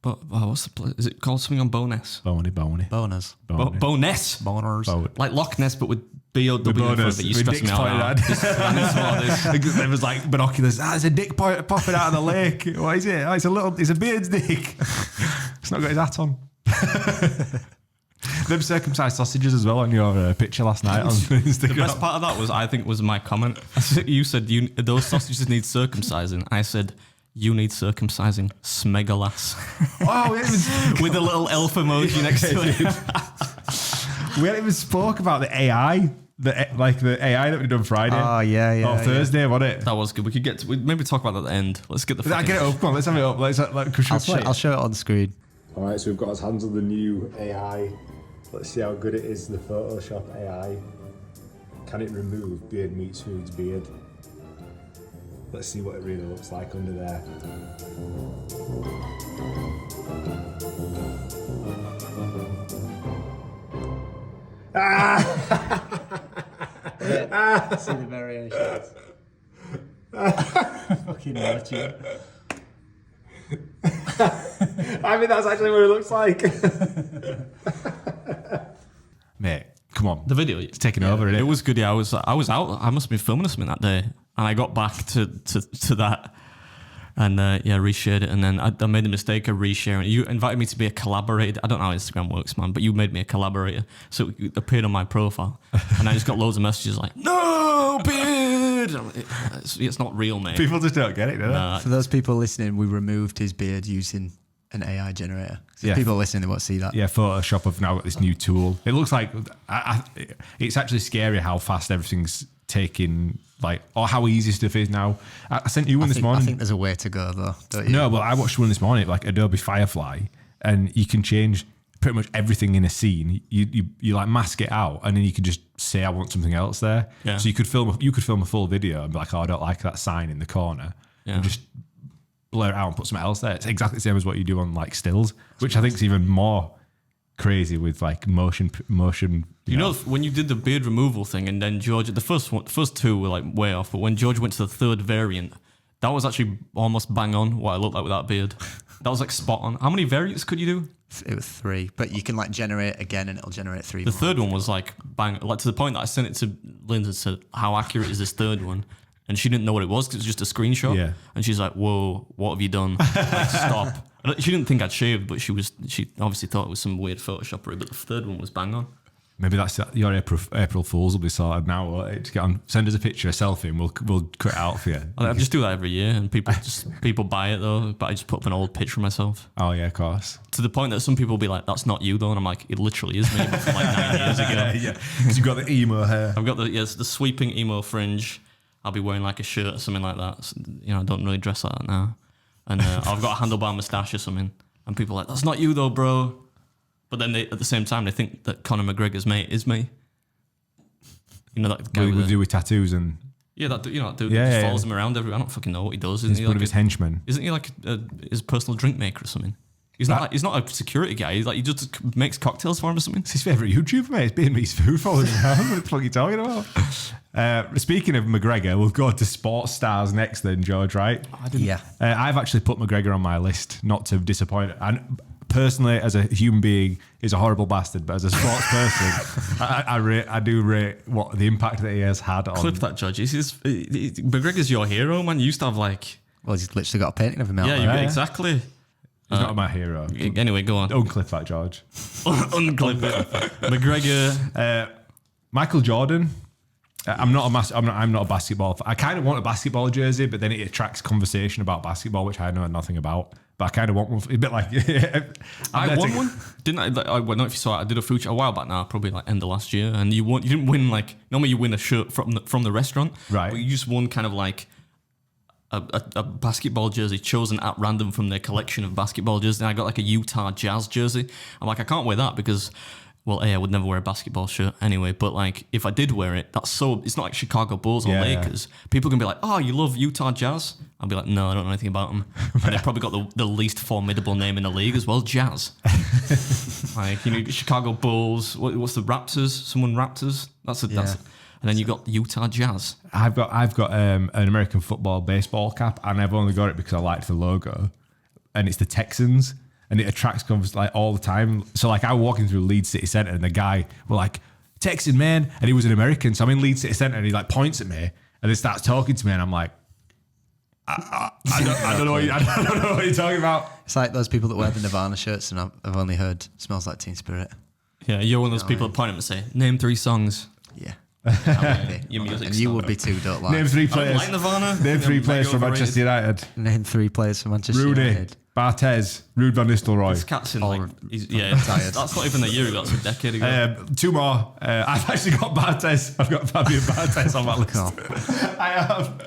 What's the place? Is it called something on Bowness? Boners. Bowness. Boners. Like Loch Ness, but with B-O-W in front of it. You stress me out. There was like binoculars. There's a dick popping out of the lake. What is it? Oh, it's a beard's dick. It's not got his hat on. Them circumcised sausages as well on your picture last night on Instagram. The best part of that was my comment. You said those sausages need circumcising. I said you need circumcising, smegalas. Oh, with a little elf emoji next to it. We hadn't even spoke about the AI. The AI that we did on Friday. Oh, yeah. Or Thursday, wasn't it? That was good. We could get to, maybe talk about that at the end. Let's get the Get it up. Come on, let's have it up. I'll show it on screen. All right, so we've got our hands on the new AI. Let's see how good it is, the Photoshop AI. Can it remove beard meets food's beard? Let's see what it really looks like under there. See the variations. Fucking nurture. I mean, that's actually what it looks like. Mate, come on. The video. It's taking over, isn't it? It was good, yeah. I was out. I must have been filming something that day. And I got back to that and reshared it. And then I made the mistake of resharing it. You invited me to be a collaborator. I don't know how Instagram works, man, but you made me a collaborator. So it appeared on my profile. And I just got loads of messages like, no, beard. It's not real, mate. People just don't get it, do they? For those people listening, we removed his beard using an AI generator. So people listening, they won't see that. Yeah, Photoshop have now got this new tool. It looks like it's actually scary how fast everything's taking, like, or how easy stuff is now. I sent you one this morning. I think there's a way to go though, don't you? No, well, I watched one this morning, like Adobe Firefly, and you can change pretty much everything in a scene. You like mask it out, and then you can just say I want something else there. Yeah. So you could film a full video and be like, oh, I don't like that sign in the corner, and just blur it out and put something else there. It's exactly the same as what you do on like stills, which I think is even more crazy with like motion. You know, when you did the beard removal thing, and then George, the first two were like way off, but when George went to the third variant, that was actually almost bang on what I looked like with that beard. That was like spot on. How many variants could you do? It was 3, but you can like generate again, and it'll generate 3. The third one was like bang, like to the point that I sent it to Linda and said, "How accurate is this third one?" And she didn't know what it was because it was just a screenshot. Yeah. And she's like, "Whoa, what have you done? Like, stop." She didn't think I'd shaved, but she obviously thought it was some weird photoshopery. But the third one was bang on. Maybe that's your April Fools will be sorted now. Won't it? Send us a picture, a selfie, and we'll cut it out for you. I just do that every year, and people buy it though. But I just put up an old picture of myself. Oh yeah, of course. To the point that some people will be like, "That's not you though," and I'm like, "It literally is me." But from like 9 years ago. Yeah, because you've got the emo hair. I've got the sweeping emo fringe. I'll be wearing like a shirt or something like that. So, I don't really dress like that now. And I've got a handlebar moustache or something. And people are like, "That's not you though, bro." But then at the same time, they think that Conor McGregor's mate is me. You know that guy with tattoos and that dude just follows him around everywhere. I don't fucking know what he does. He's one of his henchmen. Isn't he like his personal drink maker or something? He's not a security guy. He's like, he just makes cocktails for him or something. It's his favourite YouTuber, mate. It's being his food for us now. What the fuck are you talking about? Speaking of McGregor, we'll go to sports stars next then, George, right? Yeah. I've actually put McGregor on my list, not to disappoint. And personally, as a human being, he's a horrible bastard. But as a sports person, I do rate what the impact that he has had on. Clip that, Judge. McGregor's your hero, man. You used to have like. Well, he's literally got a painting of him out Yeah, there. exactly. He's not my hero. Anyway, go on. Unclip that, George. Unclip it. McGregor. Michael Jordan. I'm not a basketball fan. I kind of want a basketball jersey, but then it attracts conversation about basketball, which I know nothing about. But I kind of want one. A bit like I won one, didn't I? Like, I don't know if you saw it. I did a food show a while back now, probably like end of last year, and you didn't win like normally you win a shirt from the restaurant, right? But you just won kind of like a basketball jersey chosen at random from their collection of basketball jerseys. And I got like a Utah Jazz jersey. I'm like, I can't wear that because, well, I would never wear a basketball shirt anyway. But like, if I did wear it, it's not like Chicago Bulls or Lakers. Yeah. People can be like, oh, you love Utah Jazz? I'll be like, no, I don't know anything about them. And they've probably got the least formidable name in the league as well, Jazz. Like, Chicago Bulls. What's the Raptors? Someone Raptors? That's and then you got Utah Jazz. I've got an American football baseball cap, and I've only got it because I liked the logo, and it's the Texans, and it attracts conversation like all the time. So like I was walking through Leeds City Centre, and the guy was like, "Texan man," and he was an American. So I'm in Leeds City Centre, and he like points at me, and then starts talking to me, and I'm like, I don't know what you're talking about. It's like those people that wear the Nirvana shirts, and I've only heard "Smells Like Teen Spirit." Yeah, you're one of those people that point at them and say, "Name 3 songs." Yeah. Your music and you would be too, don't lie. Name 3 players. Like Nirvana. Name 3 players from Manchester United. Name 3 players from Manchester Rudy, United. Barthez, Ruud van Nistelrooy. This cat's in like, tired. That's not even a year ago, that's a decade ago. 2 more. I've actually got Barthez. I've got Fabio Barthez on my list. I have.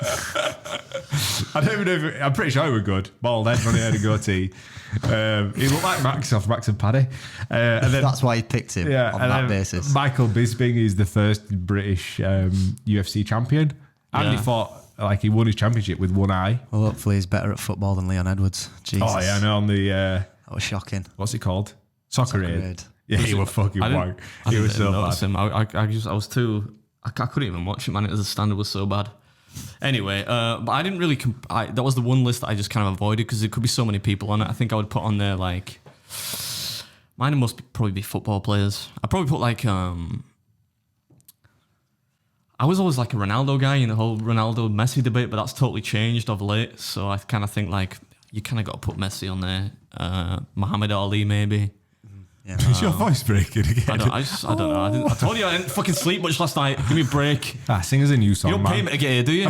I don't even know if I'm pretty sure he was good. Bald head, running head and goatee. He looked like Max and Paddy. And then, that's why he picked him on that basis. Michael Bisping is the first British UFC champion. And he fought, like he won his championship with one eye. Well, hopefully he's better at football than Leon Edwards. Jesus. Oh, yeah, I know. On the... that was shocking. What's it called? Soccer Aid. Yeah, he was fucking wank. He was so bad. Him. I was too... I couldn't even watch it, man. The standard was so bad. Anyway, but I didn't really... that was the one list that I just kind of avoided because there could be so many people on it. I think I would put on there like... Mine must probably be football players. I'd probably put like... I was always like a Ronaldo guy in the whole Ronaldo-Messi debate, but that's totally changed of late. So I kind of think like you kind of got to put Messi on there. Muhammad Ali maybe. Yeah. Is your voice breaking again? I don't know. I told you I didn't fucking sleep much last night. Give me a break. Sing us a new song, You don't pay me to get here, do you?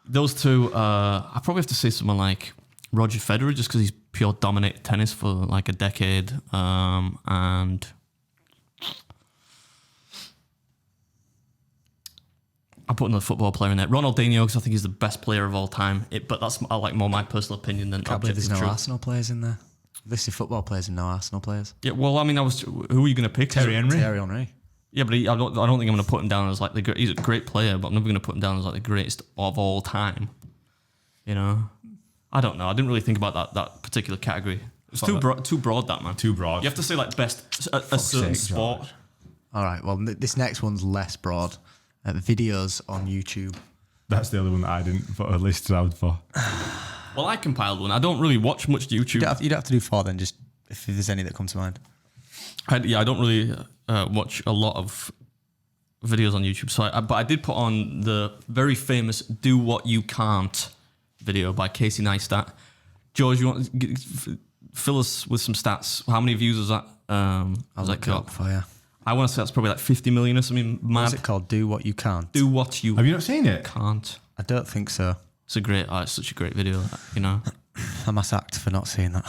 Those two, I probably have to say someone like Roger Federer, just because he's pure dominated tennis for like a decade. And I put another football player in there. Ronaldinho, because I think he's the best player of all time. But that's like more my personal opinion than Can't believe objective there's no truth. Arsenal players in there. This is football players and no Arsenal players. Yeah, well, I mean, who are you going to pick? Terry Henry. Thierry Henry. Yeah, but I don't think I'm going to put him down as like he's a great player, but I'm never going to put him down as like the greatest of all time. You know, I don't know. I didn't really think about that particular category. It's too broad, that man. Too broad. You have to say like best a certain sport. George. All right. Well, this next one's less broad. Videos on YouTube. That's the other one that I didn't put a list out for. Well, I compiled one. I don't really watch much YouTube. You don't have to do 4 then. Just if there's any that come to mind. I don't really watch a lot of videos on YouTube. But I did put on the very famous "Do What You Can't" video by Casey Neistat. George, you want to fill us with some stats? How many views was that? I'll look it up for you. I want to say that's probably like 50 million or something mad. What's it called? Do What You Can't. Do what you Have you not seen it? can't. I don't think so. It's such a great video, you know. I'm sacked for not seeing that.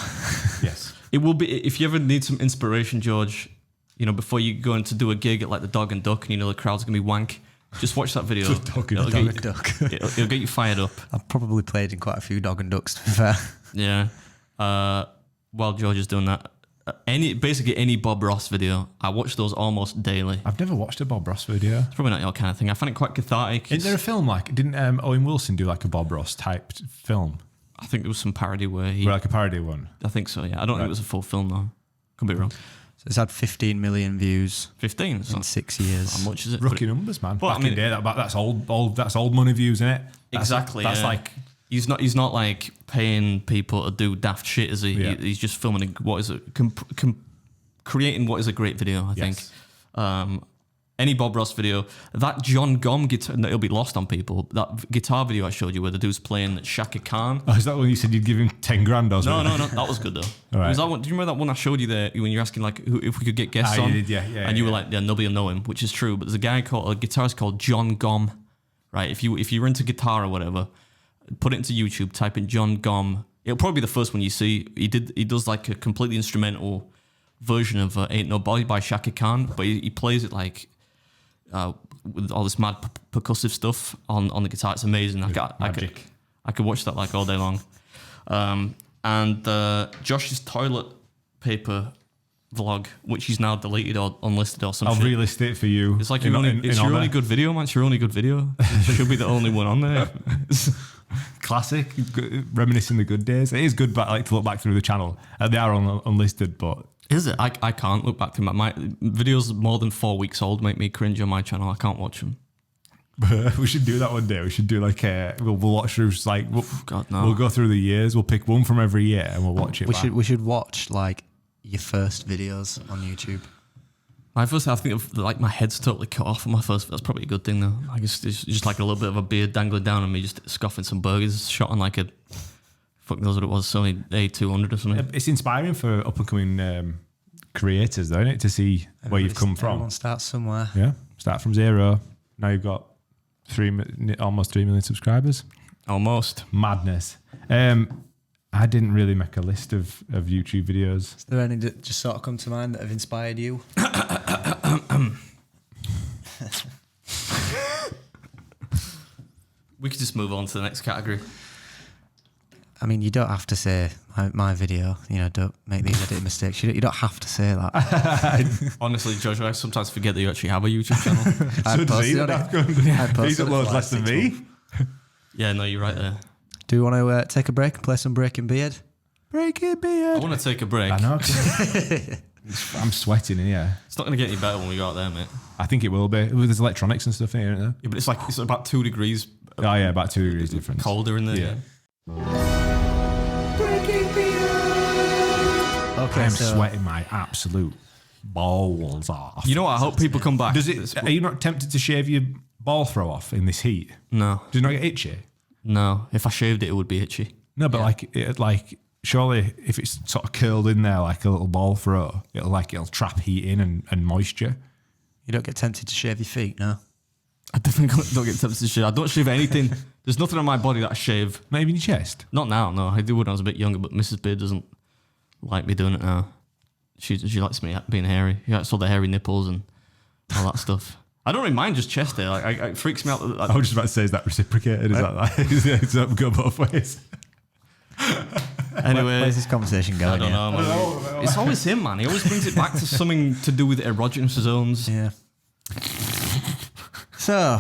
Yes. It will be, if you ever need some inspiration, George, you know, before you go in to do a gig at like the Dog and Duck and you know the crowd's going to be wank, just watch that video. Dog and Duck. It'll get you fired up. I've probably played in quite a few Dog and Ducks, to be fair. Yeah. While George is doing that, basically any Bob Ross video, I watch those almost daily. I've never watched a Bob Ross video. It's probably not your kind of thing. I find it quite cathartic. Is there a film like, didn't Owen Wilson do like a Bob Ross type film? I think there was some parody where he. Like a parody one. I think so. Yeah, I don't think it was a full film though. Could be wrong. So it's had 15 million views 15 in 6 years. How much is it? Rookie numbers, man. But, Back I mean- in the day, that's old. That's old money views, isn't it? Exactly. That's yeah. like He's not like paying people to do daft shit, is he? Yeah. He's just filming what is it? Creating what is a great video, I Yes. think. Any Bob Ross video, that John Gom guitar, it'll be lost on people. That guitar video I showed you where the dude's playing Shaka Khan. Oh, is that when you said you'd give him 10 grand or No, something? no, that was good though. All right. Was that one, do you remember that one I showed you there when you're asking like if we could get guests you on? did, yeah, And you were yeah. like, yeah, nobody will know him, which is true. But there's a guitarist called John Gom, right? If you're into guitar or whatever, put it into YouTube, type in John Gom. It'll probably be the first one you see. He does like a completely instrumental version of Ain't Nobody by Shaka Khan, but he plays it like with all this mad percussive stuff on the guitar. It's amazing. I could watch that like all day long. And Josh's toilet paper vlog, which he's now deleted or unlisted or something. I'll relist it for you. It's like your only good video, man. It's your only good video. It should be the only one on there. Classic, reminiscing the good days. It is good, but I like to look back through the channel. They are unlisted, but Is it? I can't look back through my videos more than 4 weeks old make me cringe on my channel. I can't watch them. we should do that one day. We should do like we'll watch through like God, no. we'll go through the years. We'll pick one from every year and we'll watch it. We should watch like your first videos on YouTube. My first, I think like my head's totally cut off on my first. That's probably a good thing though. I guess it's just like a little bit of a beard dangling down and me just scoffing some burgers, shot on like a fuck knows what it was, Sony A200 or something. It's inspiring for up and coming creators, though, isn't it? To see where you've come from. Everyone starts somewhere. Yeah, start from zero. Now you've got almost 3 million subscribers. Almost. Madness. I didn't really make a list of YouTube videos. Is there any that just sort of come to mind that have inspired you? We could just move on to the next category. I mean, you don't have to say my video. You know, don't make these editing mistakes. You don't have to say that. Honestly, Josh, I sometimes forget that you actually have a YouTube channel. So does he? He's uploads less than me. Yeah, no, you're right there. Do you want to take a break and play some Breaking Beard? Breaking I Beard. want to take a break. I know. I'm sweating in here. It's not going to get any better when we go out there, mate. I think it will be. There's electronics and stuff in here, isn't there? Yeah, but it's about 2 degrees Oh yeah, about 2 degrees difference. colder in there. Yeah. Okay, I'm so sweating my absolute balls off. You know what? I hope people come back. Does it? Are you not tempted to shave your ball throw off in this heat? No. Does it not get itchy? No. If I shaved it, it would be itchy. No, but surely if it's sort of curled in there like a little ball throw, it'll trap heat in and moisture. you don't get tempted to shave your feet, no? I definitely don't get tempted to shave. I don't shave anything. There's nothing on my body that I shave. Not even your chest. Not now, no. I did when I was a bit younger, but Mrs. Beard doesn't like me doing it now. She likes me being hairy. She likes all the hairy nipples and all that stuff. I don't really mind just chest hair. Like, it freaks me out. I was just about to say, is that reciprocated? Is does that go both ways? Anyway, Where's this conversation I going? don't know, man. It's always him, man. He always brings it back to something to do with erogenous zones. Yeah. So,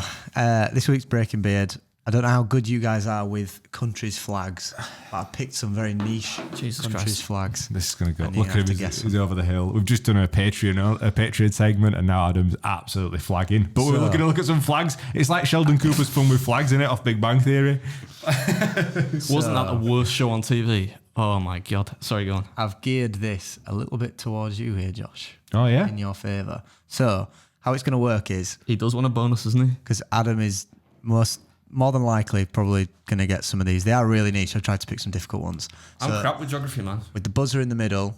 this week's Breaking Beard. I don't know how good you guys are with countries' flags, but I picked some very niche Jesus countries' Christ. flags. This is going to go. And you Look at have him, to guess he's over the hill. We've just done a Patreon segment, and now Adam's absolutely flagging. But we're going to look at some flags. It's like Sheldon Cooper's fun with flags, in it, off Big Bang Theory. Wasn't that the worst show on TV? Oh my God. Sorry, go on. I've geared this a little bit towards you here, Josh. Oh yeah. In your favour. So, how it's going to work is, He does want a bonus, doesn't he? because Adam is more than likely probably going to get some of these. They are really niche. I've tried to pick some difficult ones. I'm So, crap with geography, man. with the buzzer in the middle,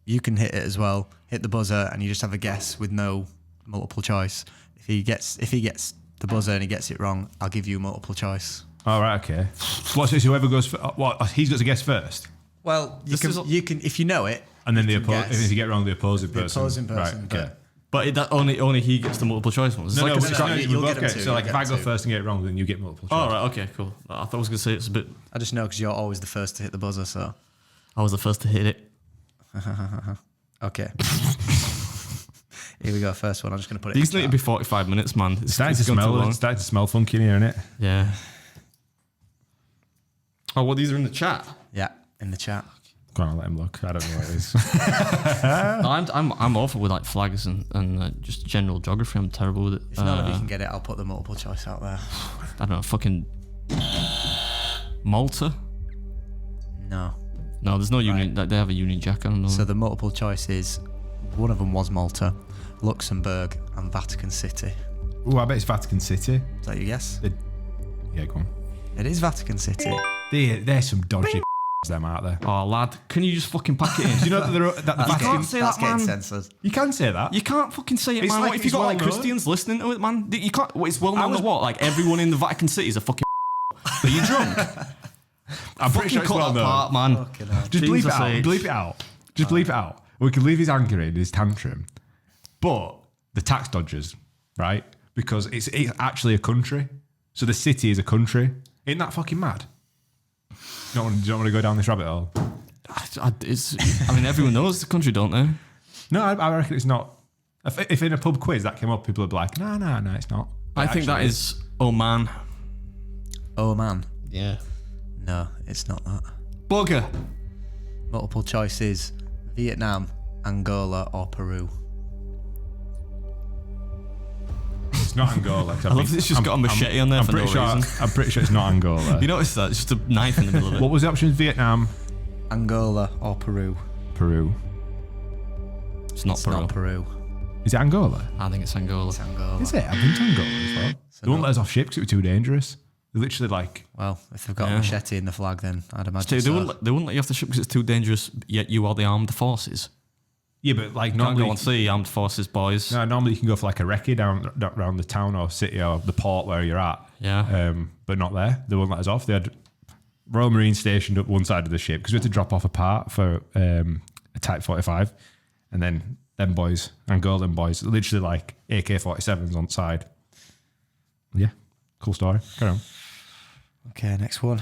you can hit it as well. Hit the buzzer and you just have a guess with no multiple choice. If he gets the buzzer and he gets it wrong, I'll give you multiple choice. All right. Okay. What's this? Whoever goes. He's got to guess first, Well, This is- you can if you know it, and then you can guess. if you get wrong, the opposing The person. opposing person, Right. Okay. But that only he gets the multiple choice ones. It's No, like no, a we Scrabble. you'll both get them get. two, So like, you'll if I get go two. first and get it wrong, then you get multiple choice. Oh, right, okay, cool. I thought I was going to say it's a bit... I just know because you're always the first to hit the buzzer. So I was the first to hit it. okay. Here we go. First one. I'm just going to put it. These in need the to be chat. 45 minutes, man. It's starting to gone too smell. long. It's starting to smell funky in here, isn't it? Yeah. Oh, well, these are in the chat. Yeah, in the chat. Go on, I'll let him look. I don't know what it is. No, I'm awful with like flags and just general geography. I'm terrible with it. If none of you can get it, I'll put the multiple choice out there. I don't know, fucking Malta. No. No, there's no Union. They have a Union Jack. I don't know. So the multiple choice is, one of them was Malta, Luxembourg, and Vatican City. Oh, I bet it's Vatican City. Is that your guess? Yeah, go on. It is Vatican City. They're some dodgy them out there. Oh, lad, can you just fucking pack it in? Do you know that the You Vatican... can't say That's that, man. getting censored. You can say that. You can't fucking say it, It's man. like What if you it's got like well known. Christians listening to it, man? You can't. It's well known as what? Like everyone in the Vatican City is a fucking. Are you drunk? I'm pretty sure it's cut well that known. part, man. Fucking hell. Just bleep it Jesus out. H. Bleep it out. Just bleep it out. We can leave his anger in, his tantrum. But the tax dodgers, right? Because it's actually a country. So the city is a country. Ain't that fucking mad? You don't want to go down this rabbit hole? I mean, everyone knows the country, don't they? No, I reckon it's not. If in a pub quiz that came up, people would be like, no, it's not. I think that is Oman. Oh man. Yeah. No, it's not that. Bugger. Multiple choice is Vietnam, Angola, or Peru. It's not Angola. I love this. Just got a machete on there for no reason. I'm pretty sure it's not Angola. You notice that? It's just a knife in the middle of it. What was the options? Vietnam, Angola or Peru? Peru. It's not It's Peru. not Peru. Is it Angola? I think it's Angola. It's Angola. Is it? I've been to Angola as well. They won't let us off ship because it was too dangerous. They're literally like... Well, if they've got a machete in the flag, then I'd imagine They so. wouldn't let you off the ship because it's too dangerous, yet you are the armed forces. Yeah, but like Can't normally... go and see armed forces, boys. No, normally you can go for like a recce down around the town or city or the port where you're at. Yeah. But not there. They won't let us off. They had Royal Marine stationed up one side of the ship because we had to drop off a part for a Type 45. And then them boys, Angolan boys, literally like AK-47s on side. Yeah, cool story. Carry on. Okay, next one.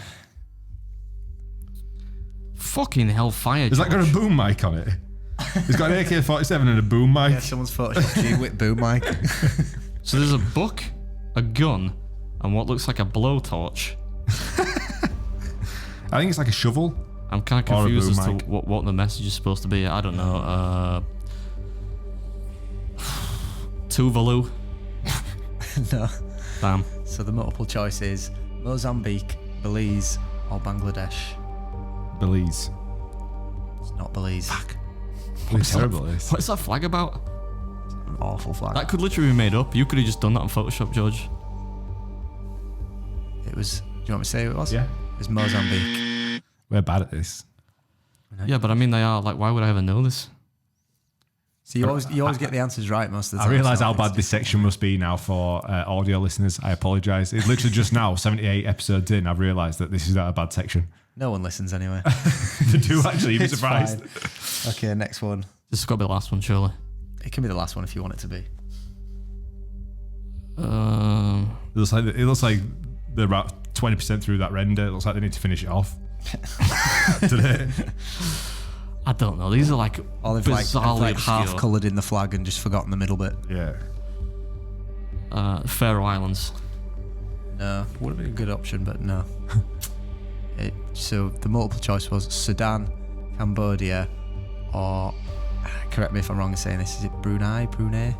Fucking hellfire. Has that got a boom mic on it? It's got an AK-47 and a boom mic. Yeah, someone's photoshopped you with boom mic. So there's a book, a gun, and what looks like a blowtorch. I think it's like a shovel. I'm kind of Or a confused as boom to mic. what the message is supposed to be. I don't know. Tuvalu. No. Damn. So the multiple choice is Mozambique, Belize, or Bangladesh. Belize. It's not Belize. Fuck. It's terrible, this. What's that flag about? An awful flag. That could literally be made up. You could have just done that on Photoshop, George. It was. Do you want me to say who it was? Yeah. It was Mozambique. We're bad at this. Yeah, but I mean, they are. Like, why would I ever know this? So you always get the answers right most of the I time. realise so how it's bad this section must be now for audio listeners. I apologise. It's literally just now, 78 episodes in, I've realised that this is not a bad section. No one listens anyway. They do actually, you'd be It's surprised. fine. Okay, next one. This has got to be the last one, surely. It can be the last one if you want it to be. It looks like they're about 20% through that render. It looks like they need to finish it off today. I don't know. These are like Or they've bizarrely like half obscure. coloured in the flag and just forgotten the middle bit. Yeah. Faroe Islands. No, would have been a good option, but no. So the multiple choice was Sudan, Cambodia, or correct me if I'm wrong in saying this. Is it Brunei? Brunei.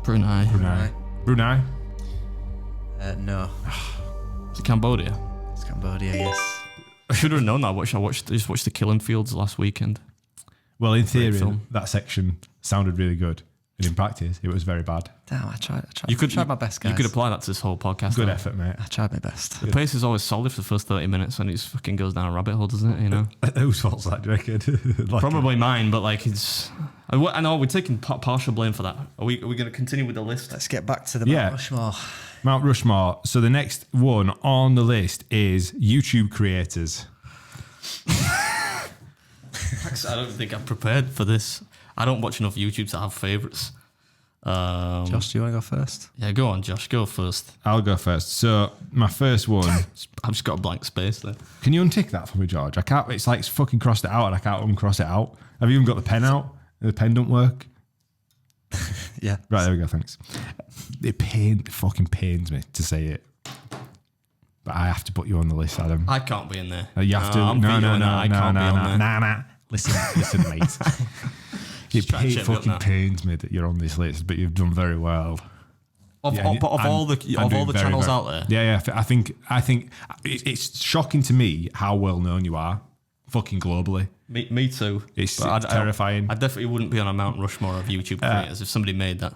Brunei. No, Is it Cambodia? it's Cambodia. Yes. I should have known that. I just watched the Killing Fields last weekend. Well, in theory, film. that section sounded really good. And in practice, it was very bad. Damn, I tried. You could tried my best, guys. You could apply that to this whole podcast. Good though. effort, mate. I tried my best. The pace is always solid for the first 30 minutes, and it just fucking goes down a rabbit hole, doesn't it? You know. Whose fault's that, do you reckon? Like Probably mine, but like it's. I know we're taking partial blame for that. Are we going to continue with the list? Let's get back to the Yeah. Mount Rushmore. Mount Rushmore. So the next one on the list is YouTube creators. I don't think I'm prepared for this. I don't watch enough YouTube to have favourites. Josh, do you want to go first? Yeah, go on, Josh. Go first. I'll go first. So my first one. I've just got a blank space there. Can you untick that for me, George? I can't. It's like it's fucking crossed it out, and I can't uncross it out. I've even got the pen out. The pen don't work. Yeah. Right, there we go. Thanks. It fucking pains me to say it, but I have to put you on the list, Adam. I can't be in there. You have to. I'm vetoing that. I can't be on there. Nah. Listen, mate. try and check me up fucking now. pains me that you're on this list, but you've done very well. Of all the channels out there. Yeah. I think it's shocking to me how well known you are, fucking globally. Me too. It's terrifying. I definitely wouldn't be on a Mount Rushmore of YouTube creators if somebody made that.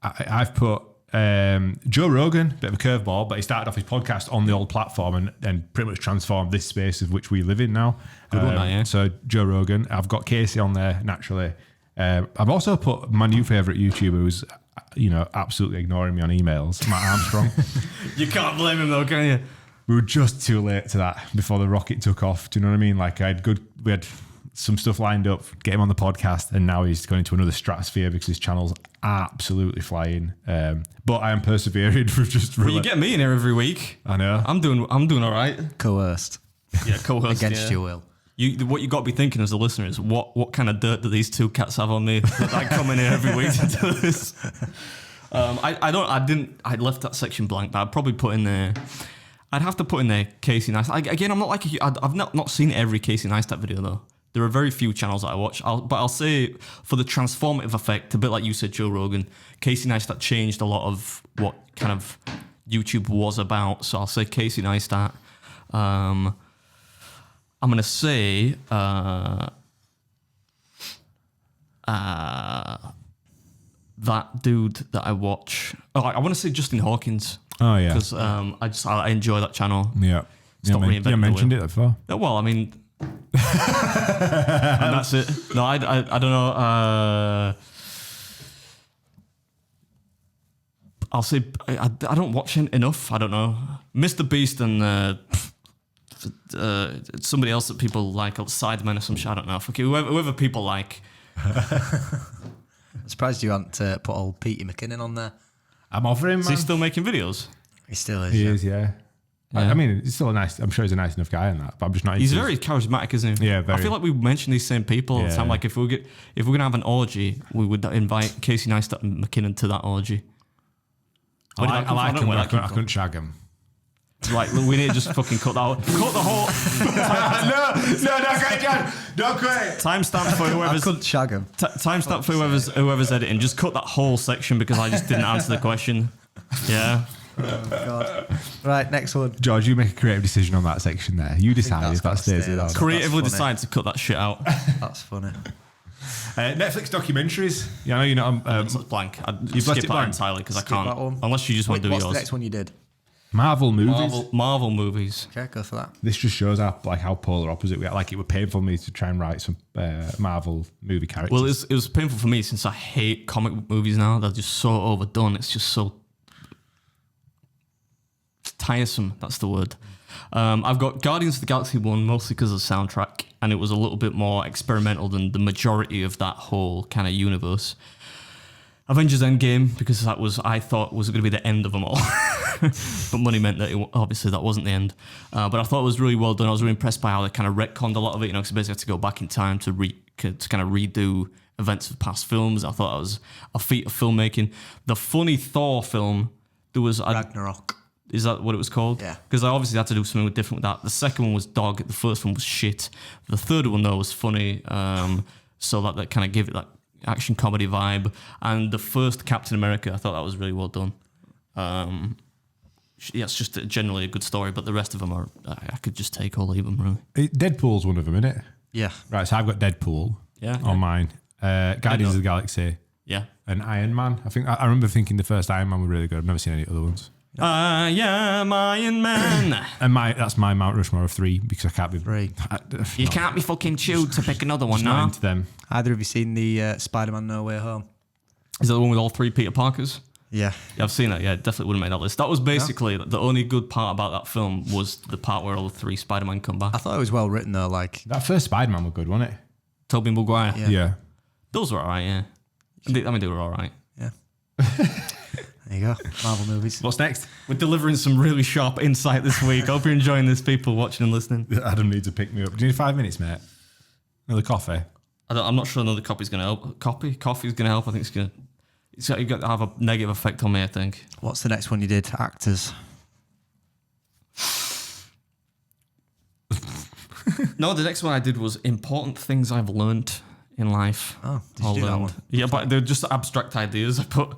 I've put Joe Rogan, bit of a curveball, but he started off his podcast on the old platform and pretty much transformed this space of which we live in now. Good one, yeah. So Joe Rogan. I've got Casey on there naturally. I've also put my new favourite YouTuber who's, absolutely ignoring me on emails, Matt Armstrong. You can't blame him though, can you? We were just too late to that before the rocket took off. Do you know what I mean? Like we had some stuff lined up, get him on the podcast, and now he's going into another stratosphere because his channel's absolutely flying. But I am persevering for just. Well, you get me in here every week. I know. I'm doing all right. Coerced. Yeah, coerced Against your will. What you got to be thinking as a listener is what kind of dirt do these two cats have on me that I come in here every week to do this. I left that section blank, but I'd probably put in there. I'd have to put in there Casey Neistat. Again, I'm not like I've not seen every Casey Neistat video though. There are very few channels that I watch. But I'll say for the transformative effect, a bit like you said, Joe Rogan, Casey Neistat changed a lot of what kind of YouTube was about. So I'll say Casey Neistat. I'm going to say that dude that I watch. Oh, I want to say Justin Hawkins. Oh yeah, because I enjoy that channel. Yeah. Stop reinventing you mentioned the it before. Well, I mean, and that's it. No, I don't know. I'll say I don't watch enough. I don't know. Mr. Beast and somebody else that people like, Sidemen or some shit. I don't know. Okay, whoever people like. I'm surprised you hadn't put old Petey McKinnon on there. I'm offering. Is he still making videos? He still is. He is, yeah. I mean, he's still I'm sure he's a nice enough guy in that, but I'm just not. He's very charismatic, isn't he? Yeah, very. I feel like we mention these same people all the time. Like if we're gonna have an orgy, we would invite Casey Neistat and McKinnon to that orgy. I like him. I couldn't shag him. Right, we need to just fucking cut that out. Cut the whole. no, great, John. No, great. Timestamp for whoever's. I couldn't shag him. Timestamp for whoever's editing. Just cut that whole section because I just didn't answer the question. Yeah. Oh, God. Right, next one. George, you make a creative decision on that section there. You decide if that stays with us. Creatively decide to cut that shit out. That's funny. Netflix documentaries. Yeah, I know you're not. It's blank. You've skip left it that blank entirely because I Skip that can't. one. Unless you just want to do What's yours. the next one you did? Marvel movies. Marvel movies. Okay, go for that. This just shows how polar opposite we are. Like it would painful for me to try and write some Marvel movie characters. Well, it was painful for me since I hate comic movies now. They're just so overdone. It's just so tiresome. That's the word. I've got Guardians of the Galaxy 1 mostly because of the soundtrack, and it was a little bit more experimental than the majority of that whole kind of universe. Avengers Endgame, because I thought was going to be the end of them all. But money meant that obviously that wasn't the end. But I thought it was really well done. I was really impressed by how they kind of retconned a lot of it, because basically I had to go back in time to kind of redo events of past films. I thought that was a feat of filmmaking. The funny Thor film, there was... Ragnarok. Is that what it was called? Yeah. Because I obviously had to do something different with that. The second one was dog. The first one was shit. The third one, though, was funny. So that kind of gave it that action comedy vibe. And the first Captain America, I thought that was really well done. Yeah, it's just generally a good story, but the rest of them are, I could just take or leave them, really. Deadpool's one of them, isn't it? Yeah. Right, so I've got Deadpool on mine. Guardians of the Galaxy. Yeah. And Iron Man. I remember thinking the first Iron Man were really good. I've never seen any other ones. I am Iron Man. And that's my Mount Rushmore of 3 because I can't be... 3. You can't be fucking chewed to pick another one, not no? into them. Either of you seen the Spider-Man No Way Home? Is that the one with all 3 Peter Parkers? Yeah. Yeah, I've seen that. Yeah, definitely wouldn't make that list. That was basically the only good part about that film was the part where all the 3 Spider-Man come back. I thought it was well written though, like... That first Spider-Man was good, wasn't it? Tobey Maguire. Yeah. Those were alright, yeah. They were alright. Yeah. There you go. Marvel movies. What's next? We're delivering some really sharp insight this week. Hope you're enjoying this, people watching and listening. Adam needs to pick me up. Do you need 5 minutes, mate? Another coffee? I'm not sure another copy's going to help. Coffee's going to help. I think it's got to have a negative effect on me, I think. What's the next one you did? Actors. No, the next one I did was important things I've learnt in life. Oh, did you do that one? Yeah, but they're just abstract ideas. I put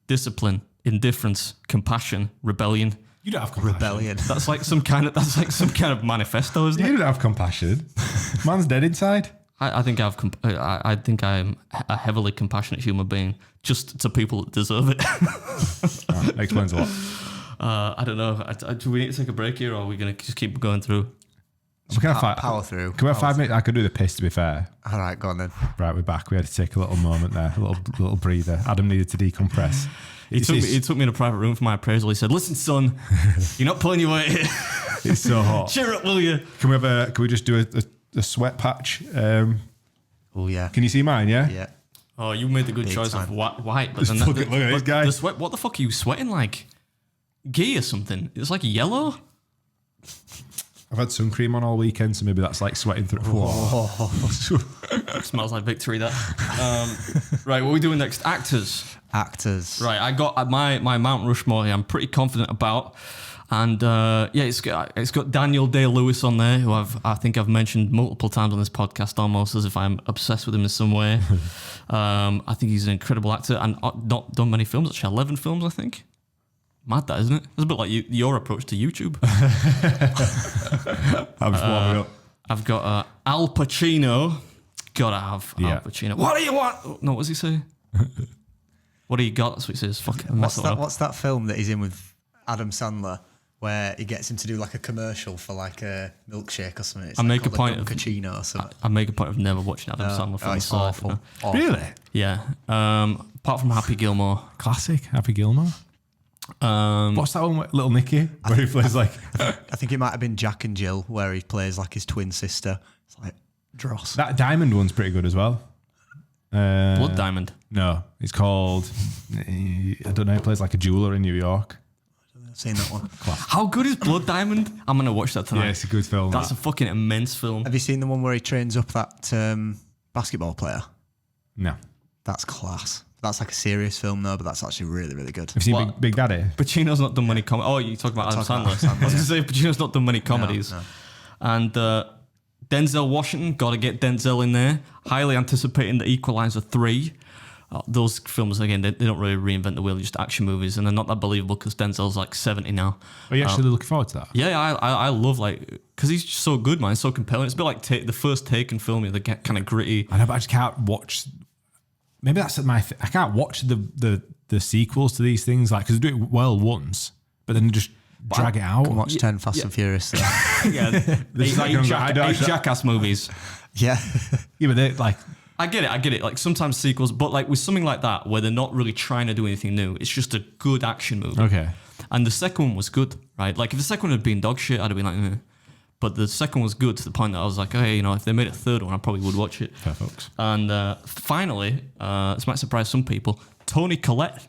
discipline, indifference, compassion, rebellion. You don't have compassion. Rebellion. That's like some kind of manifesto, isn't it? You don't have compassion. Man's dead inside. I think I think I'm a heavily compassionate human being, just to people that deserve it. That explains a lot. I don't know. Do we need to take a break here, or are we going to just keep going through? We can have Power through. Can we have 5 minutes? I could do the piss, to be fair. All right, go on then. Right, we're back. We had to take a little moment there, a little breather. Adam needed to decompress. He took me in a private room for my appraisal. He said, "Listen, son, you're not pulling your weight here. It's so hot. Cheer up, will you?" Can we just do a sweat patch? Oh yeah. Can you see mine? Yeah. Yeah. Oh, you made the good Big choice time. of white. But Just then look at this guy. The sweat. What the fuck are you sweating like? Ghee or something? It's like yellow. I've had sun cream on all weekend, so maybe that's like sweating through. Smells like victory. That. Right, what are we doing next? Actors. Right, I got my Mount Rushmore here. I'm pretty confident about, and it's got Daniel Day-Lewis on there, who I think I've mentioned multiple times on this podcast, almost as if I'm obsessed with him in some way. I think he's an incredible actor, and not done many films. Actually, 11 films, I think. Mad, that, isn't it? It's a bit like your approach to YouTube. I'm just warming up. I've got Al Pacino. Gotta have Yeah. Al Pacino. What do you want? No, what does he say? What do you got? That's what he says. Fucking mess it up. What's that film that he's in with Adam Sandler where he gets him to do like a commercial for like a milkshake or something? It's I like make a called point of Cappuccino or something. I make a point of never watching Adam Sandler films. It's so, awful. you know. Awful. Really? Yeah. Apart from Happy Gilmore. Classic. Happy Gilmore. What's that one with Little Nicky where he plays like? I think it might have been Jack and Jill where he plays like his twin sister. It's like dross. That Diamond one's pretty good as well. Blood Diamond. No, it's called. I don't know. He plays like a jeweler in New York. I've seen that one. How good is Blood Diamond? I'm gonna watch that tonight. Yeah, it's a good film. That's a fucking immense film. Have you seen the one where he trains up that basketball player? No. That's class. That's like a serious film though, but that's actually really, really good. Have you seen What? Big Daddy? Pacino's not done many comedies. Oh, you talking about Adam talking Sandler? about Adam Sandler, I was going to say Pacino's not done many comedies. No. And Denzel Washington, got to get Denzel in there. Highly anticipating The Equalizer 3. Those films, again, they don't really reinvent the wheel, just action movies, and they're not that believable because Denzel's like 70 now. Are you actually looking forward to that? Yeah, I love because he's just so good, man. It's so compelling. It's a bit like the first Taken film, the kind of gritty. I know, but I just can't watch. Maybe that's I can't watch the sequels to these things, like, because they do it well once, but then just drag it out. Watch 10 Fast and Furious. Though. Yeah, is like eight Jackass movies. Yeah. Yeah, but they like. I get it. Like sometimes sequels, but like with something like that where they're not really trying to do anything new, it's just a good action movie. Okay. And the second one was good, right? Like if the second one had been dog shit, I'd have been like, eh. But the second was good to the point that I was like, hey, if they made a third one, I probably would watch it. Fair folks. And finally, this might surprise some people, Toni Collette.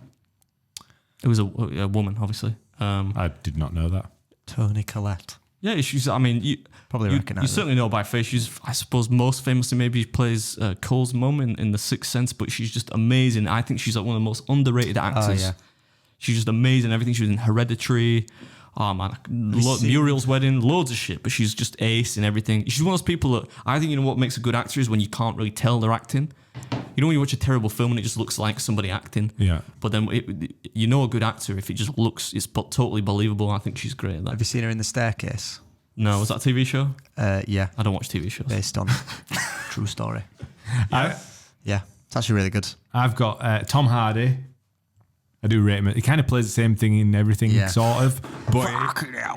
It was a woman, obviously. I did not know that. Toni Collette. Yeah, she's. I mean, you Probably recognise You her. certainly know her by face. She's, I suppose, most famously maybe she plays Cole's mum in The Sixth Sense, but she's just amazing. I think she's like one of the most underrated actors. yeah. She's just amazing. Everything. She was in Hereditary. Oh man, Muriel's Wedding, loads of shit. But she's just ace in everything. She's one of those people that I think what makes a good actor is when you can't really tell they're acting. You know when you watch a terrible film and it just looks like somebody acting. Yeah. But then you know a good actor if it just looks it's totally believable. I think she's great at that. Have you seen her in The Staircase? No, was that a TV show? Yeah. I don't watch TV shows. Based on true story. Yeah. Yeah. It's actually really good. I've got Tom Hardy. I do rate him. He kind of plays the same thing in everything, Yeah. sort of. But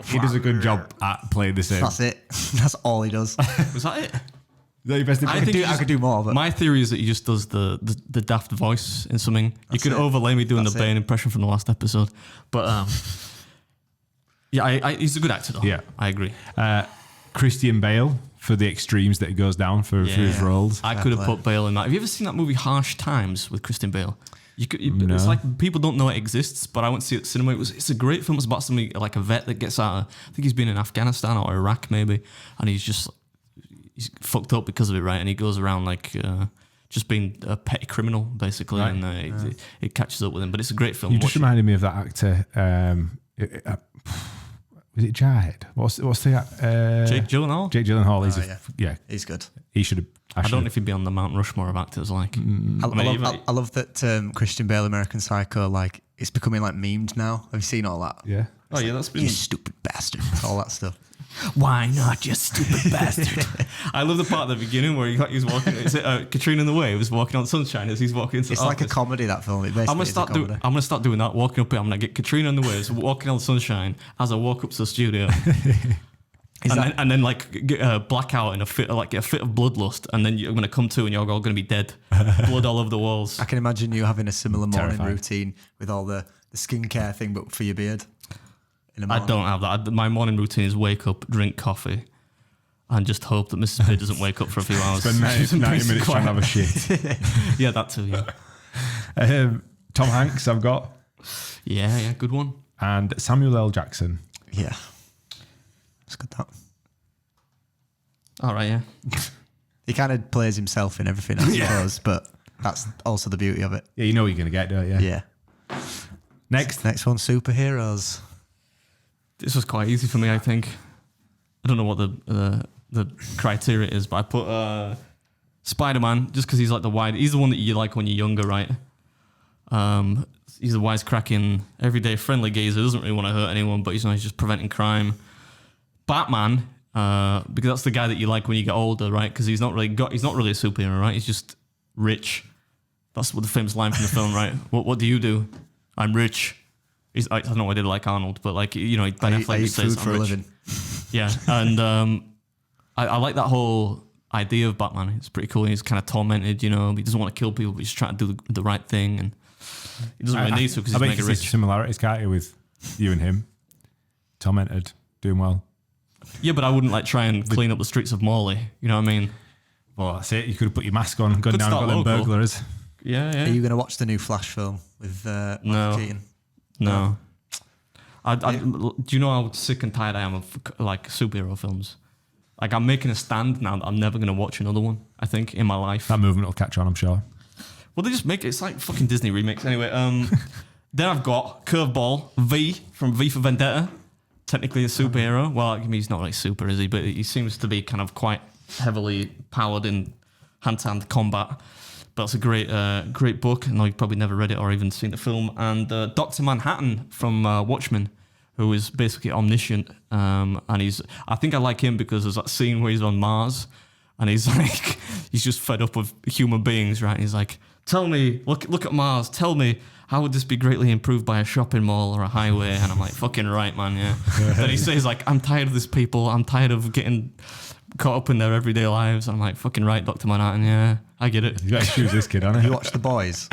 he does a good job at playing the same. That's it. That's all he does. Was that it? Is that your best impression? he I could do more, but my theory is that he just does the daft voice in something. You could it. overlay me doing That's the Bane it. impression from the last episode, but yeah, he's a good actor though. Yeah. I agree. Christian Bale for the extremes that he goes down for his roles. I Fair could have play. put Bale in that. Have you ever seen that movie Harsh Times with Christian Bale? No. It's like people don't know it exists, but I went to see it at cinema. It's a great film. It's about somebody like a vet that gets out. I think he's been in Afghanistan or Iraq maybe, and he's fucked up because of it, right? And he goes around like just being a petty criminal basically, Right. and it catches up with him. But it's a great film. You just Watch it. reminded me of that actor. Was it Jide? What's the Jake Gyllenhaal? Jake Gyllenhaal. He's yeah, he's good. He should have. I don't know if he'd be on the Mount Rushmore of actors. Like, I love that Christian Bale, American Psycho. Like, it's becoming like memed now. Have you seen all that? Yeah. oh yeah, that's been. You stupid bastard. All that stuff. Why not, you stupid bastard? I love the part at the beginning where he was walking. Is it Katrina in the Way? He was walking on sunshine as he's walking into. It's like a comedy, that film. It basically I'm gonna start doing that. Walking up here, I'm gonna get Katrina in the Way, so walking on sunshine as I walk up to the studio. And then get blackout in a fit of bloodlust, and then you're gonna come to and you're all gonna be dead, blood all over the walls. I can imagine you having a similar morning Terrifying. routine with all the skincare thing, but for your beard. I don't have that. My morning routine is wake up, drink coffee, and just hope that Mrs. Pitt doesn't wake up for a few hours. Spend 90 minutes trying to have a shit. Yeah, that too. Yeah. Tom Hanks, I've got, Yeah, good one. and Samuel L. Jackson. Yeah. It's good, that. All right, yeah. He kind of plays himself in everything, I suppose, but that's also the beauty of it. Yeah, you know what you're gonna get, don't you? Yeah. Next, Next one, superheroes. This was quite easy for me, I think. I don't know what the criteria is, but I put Spider-Man just because he's like he's the one that you like when you're younger, right? He's a wisecracking, everyday friendly geezer. Doesn't really want to hurt anyone, but he's just preventing crime. Batman, because that's the guy that you like when you get older, right? Because he's not really a superhero, right? He's just rich. That's what the famous line from the film, right? What do you do? I'm rich. I don't know why I did like Arnold, but like, Ben Affleck says, food for a living. Yeah, and I like that whole idea of Batman. It's pretty cool. He's kind of tormented, he doesn't want to kill people, but he's trying to do the right thing, and he doesn't really need to because he's mega rich. Similarities, can't you, with you and him? Tormented, doing well. Yeah, but I wouldn't like try and clean up the streets of Morley. You know what I mean? Well, that's it. You could have put your mask on, gone Could down and start got them local. burglars. Yeah. Are you going to watch the new Flash film with Michael Keaton? No. Do you know how sick and tired I am of like superhero films? Like, I'm making a stand now that I'm never going to watch another one, I think, in my life. That movement will catch on, I'm sure. Well, they just make it's like fucking Disney remakes. Anyway, then I've got Curveball, V from V for Vendetta. Technically a superhero. Well, I mean, he's not really super, is he? But he seems to be kind of quite heavily powered in hand-to-hand combat. But it's a great book. I know you've probably never read it or even seen the film. And Dr. Manhattan from Watchmen, who is basically omniscient. And I think I like him because there's that scene where he's on Mars and he's like, he's just fed up with human beings, right? And he's like, tell me, look at Mars, tell me, how would this be greatly improved by a shopping mall or a highway? And I'm like, fucking right, man, yeah. Then he says like, I'm tired of this people, I'm tired of getting caught up in their everyday lives. I'm like, fucking right, Dr. Manhattan, yeah, I get it. You got to choose this kid, haven't You watch The Boys?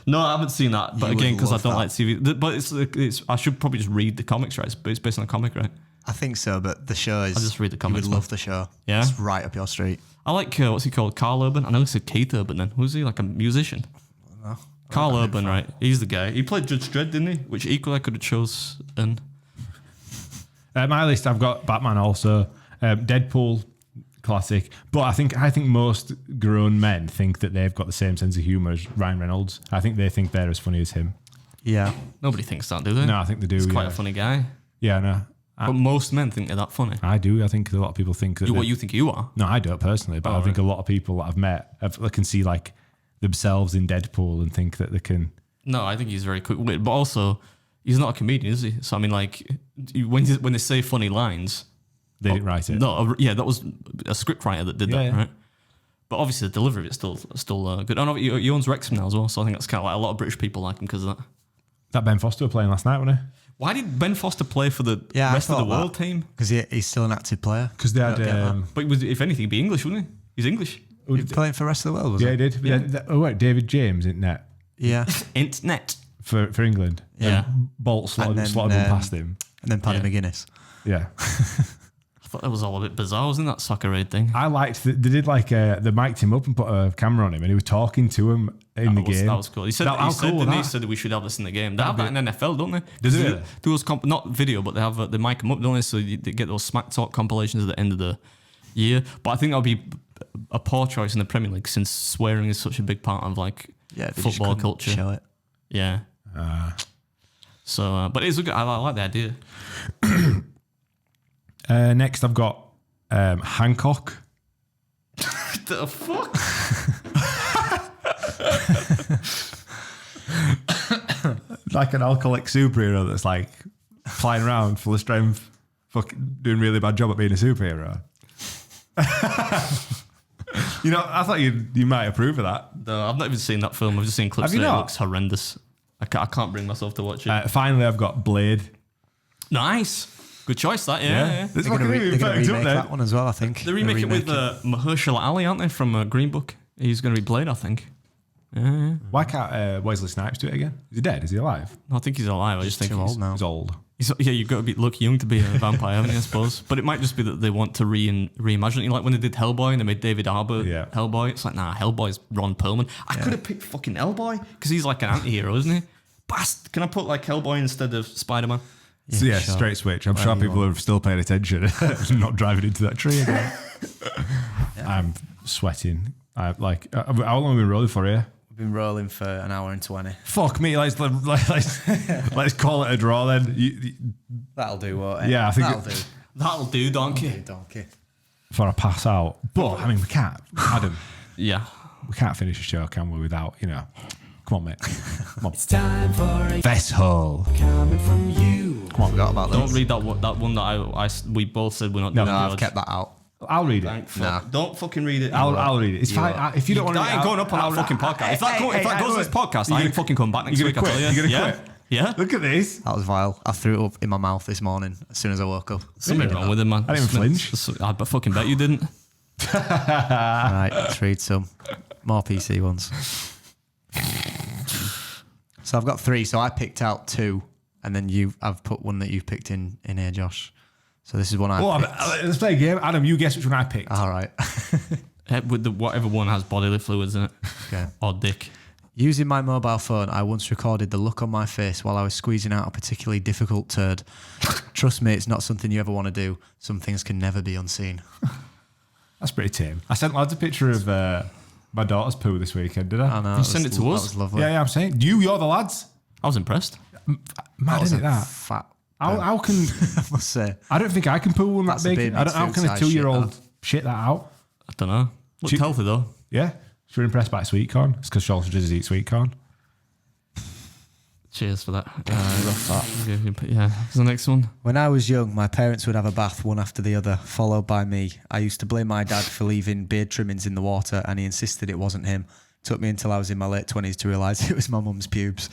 No, I haven't seen that, but You again, would because I love don't that. like TV. But it's I should probably just read the comics, right? It's based on a comic, right? I think so, but the show is... I'll just read the comics, You would man. love the show. Yeah? It's right up your street. I like, what's he called? Carl Urban? I know he said Keith Urban then. Who's he, like a musician? Carl Urban, right? He's the guy. He played Judge Dredd, didn't he? Which equally I could have chosen. My list, I've got Batman also, Deadpool, classic. But I think most grown men think that they've got the same sense of humour as Ryan Reynolds. I think they think they're as funny as him. Yeah. Nobody thinks that, do they? No, I think they do. He's quite a funny guy. Yeah, no. But most men think they're that funny. I do. I think a lot of people think that. What you think you are? No, I don't personally, but I think a lot of people that I've met can see like themselves in Deadpool and think that they can. No, I think he's very quick-witted, but also he's not a comedian, is he? So I mean, like when they say funny lines, They didn't write it. No, yeah, that was a scriptwriter that did that, right? But obviously the delivery is still good. I know he owns Wrexham now as well, so I think that's kind of like a lot of British people like him because of that. That Ben Foster were playing last night, wasn't he? Why did Ben Foster play for the rest of the world team? Because he's still an active player. Because they had. But if anything, he'd be English, wouldn't he? He's English. He was playing for the rest of the world, was Yeah, he? he did. Yeah. Oh, wait, David James in net Yeah. Internet. for England. Yeah. Bolt slotted And then, one past him. And then Paddy McGuinness. Yeah. I thought that was all a bit bizarre, wasn't that soccer aid thing? I liked that they did they mic'd him up and put a camera on him and he was talking to him in the game. That was cool. He said, How cool was he that? said that we should have this in the game. They have that in NFL, don't they? Does it really? Do those not video, but they mic them up, don't they? So they get those smack talk compilations at the end of the year. But I think that would be a poor choice in the Premier League since swearing is such a big part of like They just football couldn't culture. Show it. Yeah. So, but it's a good. I like the idea. Next, I've got Hancock. The fuck? Like an alcoholic superhero that's like flying around full of strength, fucking doing a really bad job at being a superhero. You know, I thought you might approve of that. No, I've not even seen that film. I've just seen clips Have you of it. It not? looks horrendous. I can't bring myself to watch it. Finally, I've got Blade. Nice. Good choice, that, yeah. This They're going to remake that one as well, I think. They remake it with Mahershala Ali, aren't they, from Green Book? He's going to be Blade, I think. Yeah. Why can't Wesley Snipes do it again? Is he dead? Is he alive? I think he's alive. I just think too old now. He's old. Yeah, you've got to look young to be a vampire, haven't you, I suppose? But it might just be that they want to reimagine it. You know, like when they did Hellboy and they made David Harbour Hellboy. It's like, nah, Hellboy's Ron Perlman. I could have picked fucking Hellboy because he's like an anti-hero, isn't he? Bast! Can I put like Hellboy instead of Spider-Man? So yeah, sure. Straight switch. I'm sure people are still paying attention and not driving into that tree again. I'm sweating. How long have we been rolling for here? Been rolling for an hour and 20. Fuck me, let's call it a draw then. That'll do, won't it? Yeah, I think That'll do, donkey. Before I pass out. But I mean, we can't, Adam. Yeah. We can't finish a show, can we? Without come on, mate. Come on. It's time for a Vesthole. coming from you. Come on, forgot about Don't those. read that one that we both said we're not No, doing. I've kept that out. I'll read it. Nah. Don't fucking read it. I'll read it. It's fine. If you don't want to, That ain't going up on that fucking podcast. If that goes on this podcast, I ain't fucking come back next You're week. I gonna tell you. quit? You're gonna Yeah. quit? Yeah. Look at this. That was vile. I threw it up in my mouth this morning as soon as I woke up. Something wrong with him, man. I didn't flinch. I fucking bet you didn't. Right, let's read some more PC ones. So I've got 3. So I picked out 2, and then I've put one that you've picked in here, Josh. So this is one I picked. Let's play a game. Adam, you guess which one I picked. All right. With whatever one has bodily fluids in it. Okay. Or dick. Using my mobile phone, I once recorded the look on my face while I was squeezing out a particularly difficult turd. Trust me, it's not something you ever want to do. Some things can never be unseen. That's pretty tame. I sent lads a picture of my daughter's poo this weekend, did I? I know. You send it to us? That was lovely. Yeah, I'm saying. You're the lads. I was impressed. Mad, isn't it, that? Fat. How can... I must say. I don't think I can poo one that That's a big. big How can a food-size 2-year-old shit that out? I don't know. Looked healthy though. Yeah. She was impressed by sweet corn. It's because she also does eat sweet corn. Cheers for that. Yeah. What's the next one? When I was young, my parents would have a bath one after the other, followed by me. I used to blame my dad for leaving beard trimmings in the water, and he insisted it wasn't him. Took me until I was in my late 20s to realise it was my mum's pubes.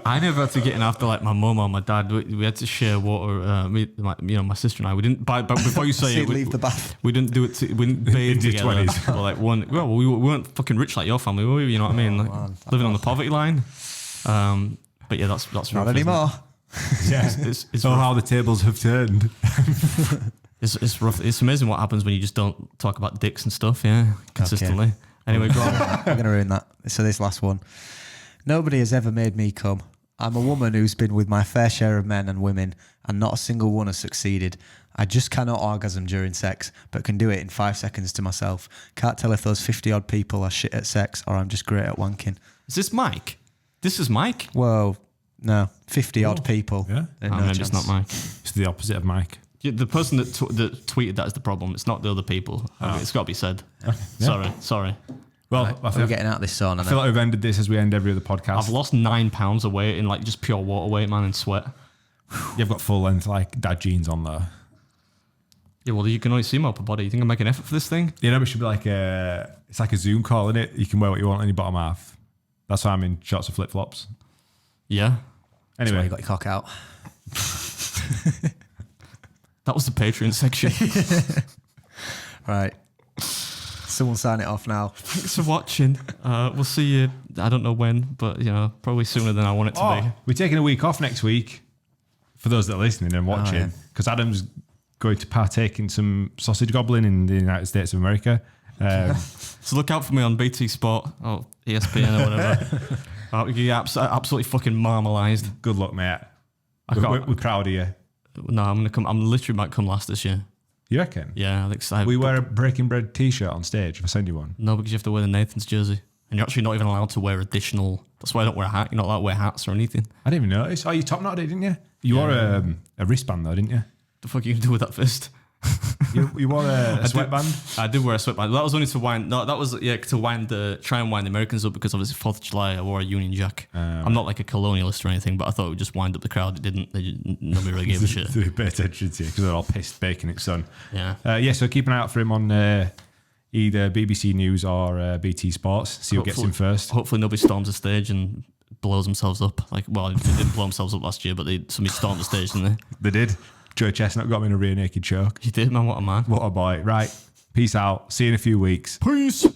I never had to get in after like my mum or my dad. We had to share water. My sister and I. We didn't. But before you say So it, leave the bath. we didn't do it. We didn't bathe your together. 20s. Or like one. Well, we weren't fucking rich like your family, were we? You know what I mean? Like, man. living on the poverty line. But yeah, that's Not rough, isn't it? anymore. Yeah. It's So rough. how the tables have turned. It's rough. It's amazing what happens when you just don't talk about dicks and stuff. Yeah, consistently. Okay. Anyway, go on. I'm going to ruin that. So this last one. Nobody has ever made me come. I'm a woman who's been with my fair share of men and women, and not a single one has succeeded. I just cannot orgasm during sex, but can do it in 5 seconds to myself. Can't tell if those 50-odd people are shit at sex or I'm just great at wanking. Is this Mike? This is Mike. Whoa, no, 50-odd people. Yeah. No Maybe chance. it's not Mike. It's the opposite of Mike. Yeah, the person that tweeted that is the problem. It's not the other people. It's got to be said. Sorry. Well, I We're feel getting out of this sauna like now. we've ended this as we end every other podcast. I've lost 9 pounds of weight in like just pure water weight, man, and sweat. You've got full length like dad jeans on there. Yeah, well, you can only see my upper body. You think I'm making effort for this thing? You know, it should be like it's like a Zoom call, isn't it? You can wear what you want on your bottom half. That's why I'm in shorts and flip flops. Yeah. That's why Anyway, you got your cock out. That was the Patreon section. Right. Someone sign it off now. Thanks for watching. We'll see you, I don't know when, but, probably sooner than I want it to be. we're taking a week off next week for those that are listening and watching because Adam's going to partake in some sausage gobbling in the United States of America. So look out for me on BT Sport or ESPN or whatever. You get absolutely fucking marmalised. Good luck, mate. We're proud of you. No, I'm going to come. I'm literally might come last this year. You reckon? Yeah, I think so. We wear a Breaking Bread t-shirt on stage if I send you one. No, because you have to wear the Nathan's jersey. And you're actually not even allowed to wear additional. That's why I don't wear a hat. You're not allowed to wear hats or anything. I didn't even notice. Oh, you top knotted it, didn't you? You wore a wristband though, didn't you? The fuck are you gonna do with that fist? You wore a sweatband. I did wear a sweatband. That was only to wind. No, that was to try and wind the Americans up because obviously 4th of July I wore a Union Jack. I'm not like a colonialist or anything, but I thought it would just wind up the crowd. It didn't. Nobody really gave a shit. They pay attention to you because they're all pissed baking it, son. Yeah. So keep an eye out for him on either BBC News or BT Sports. See who gets him first. Hopefully nobody storms the stage and blows themselves up. Like, well, they didn't blow themselves up last year, but somebody stormed the stage, didn't they? They did. Joe Chestnut got him in a rear naked choke. He did, man. What a man. What a boy. Right. Peace out. See you in a few weeks. Peace.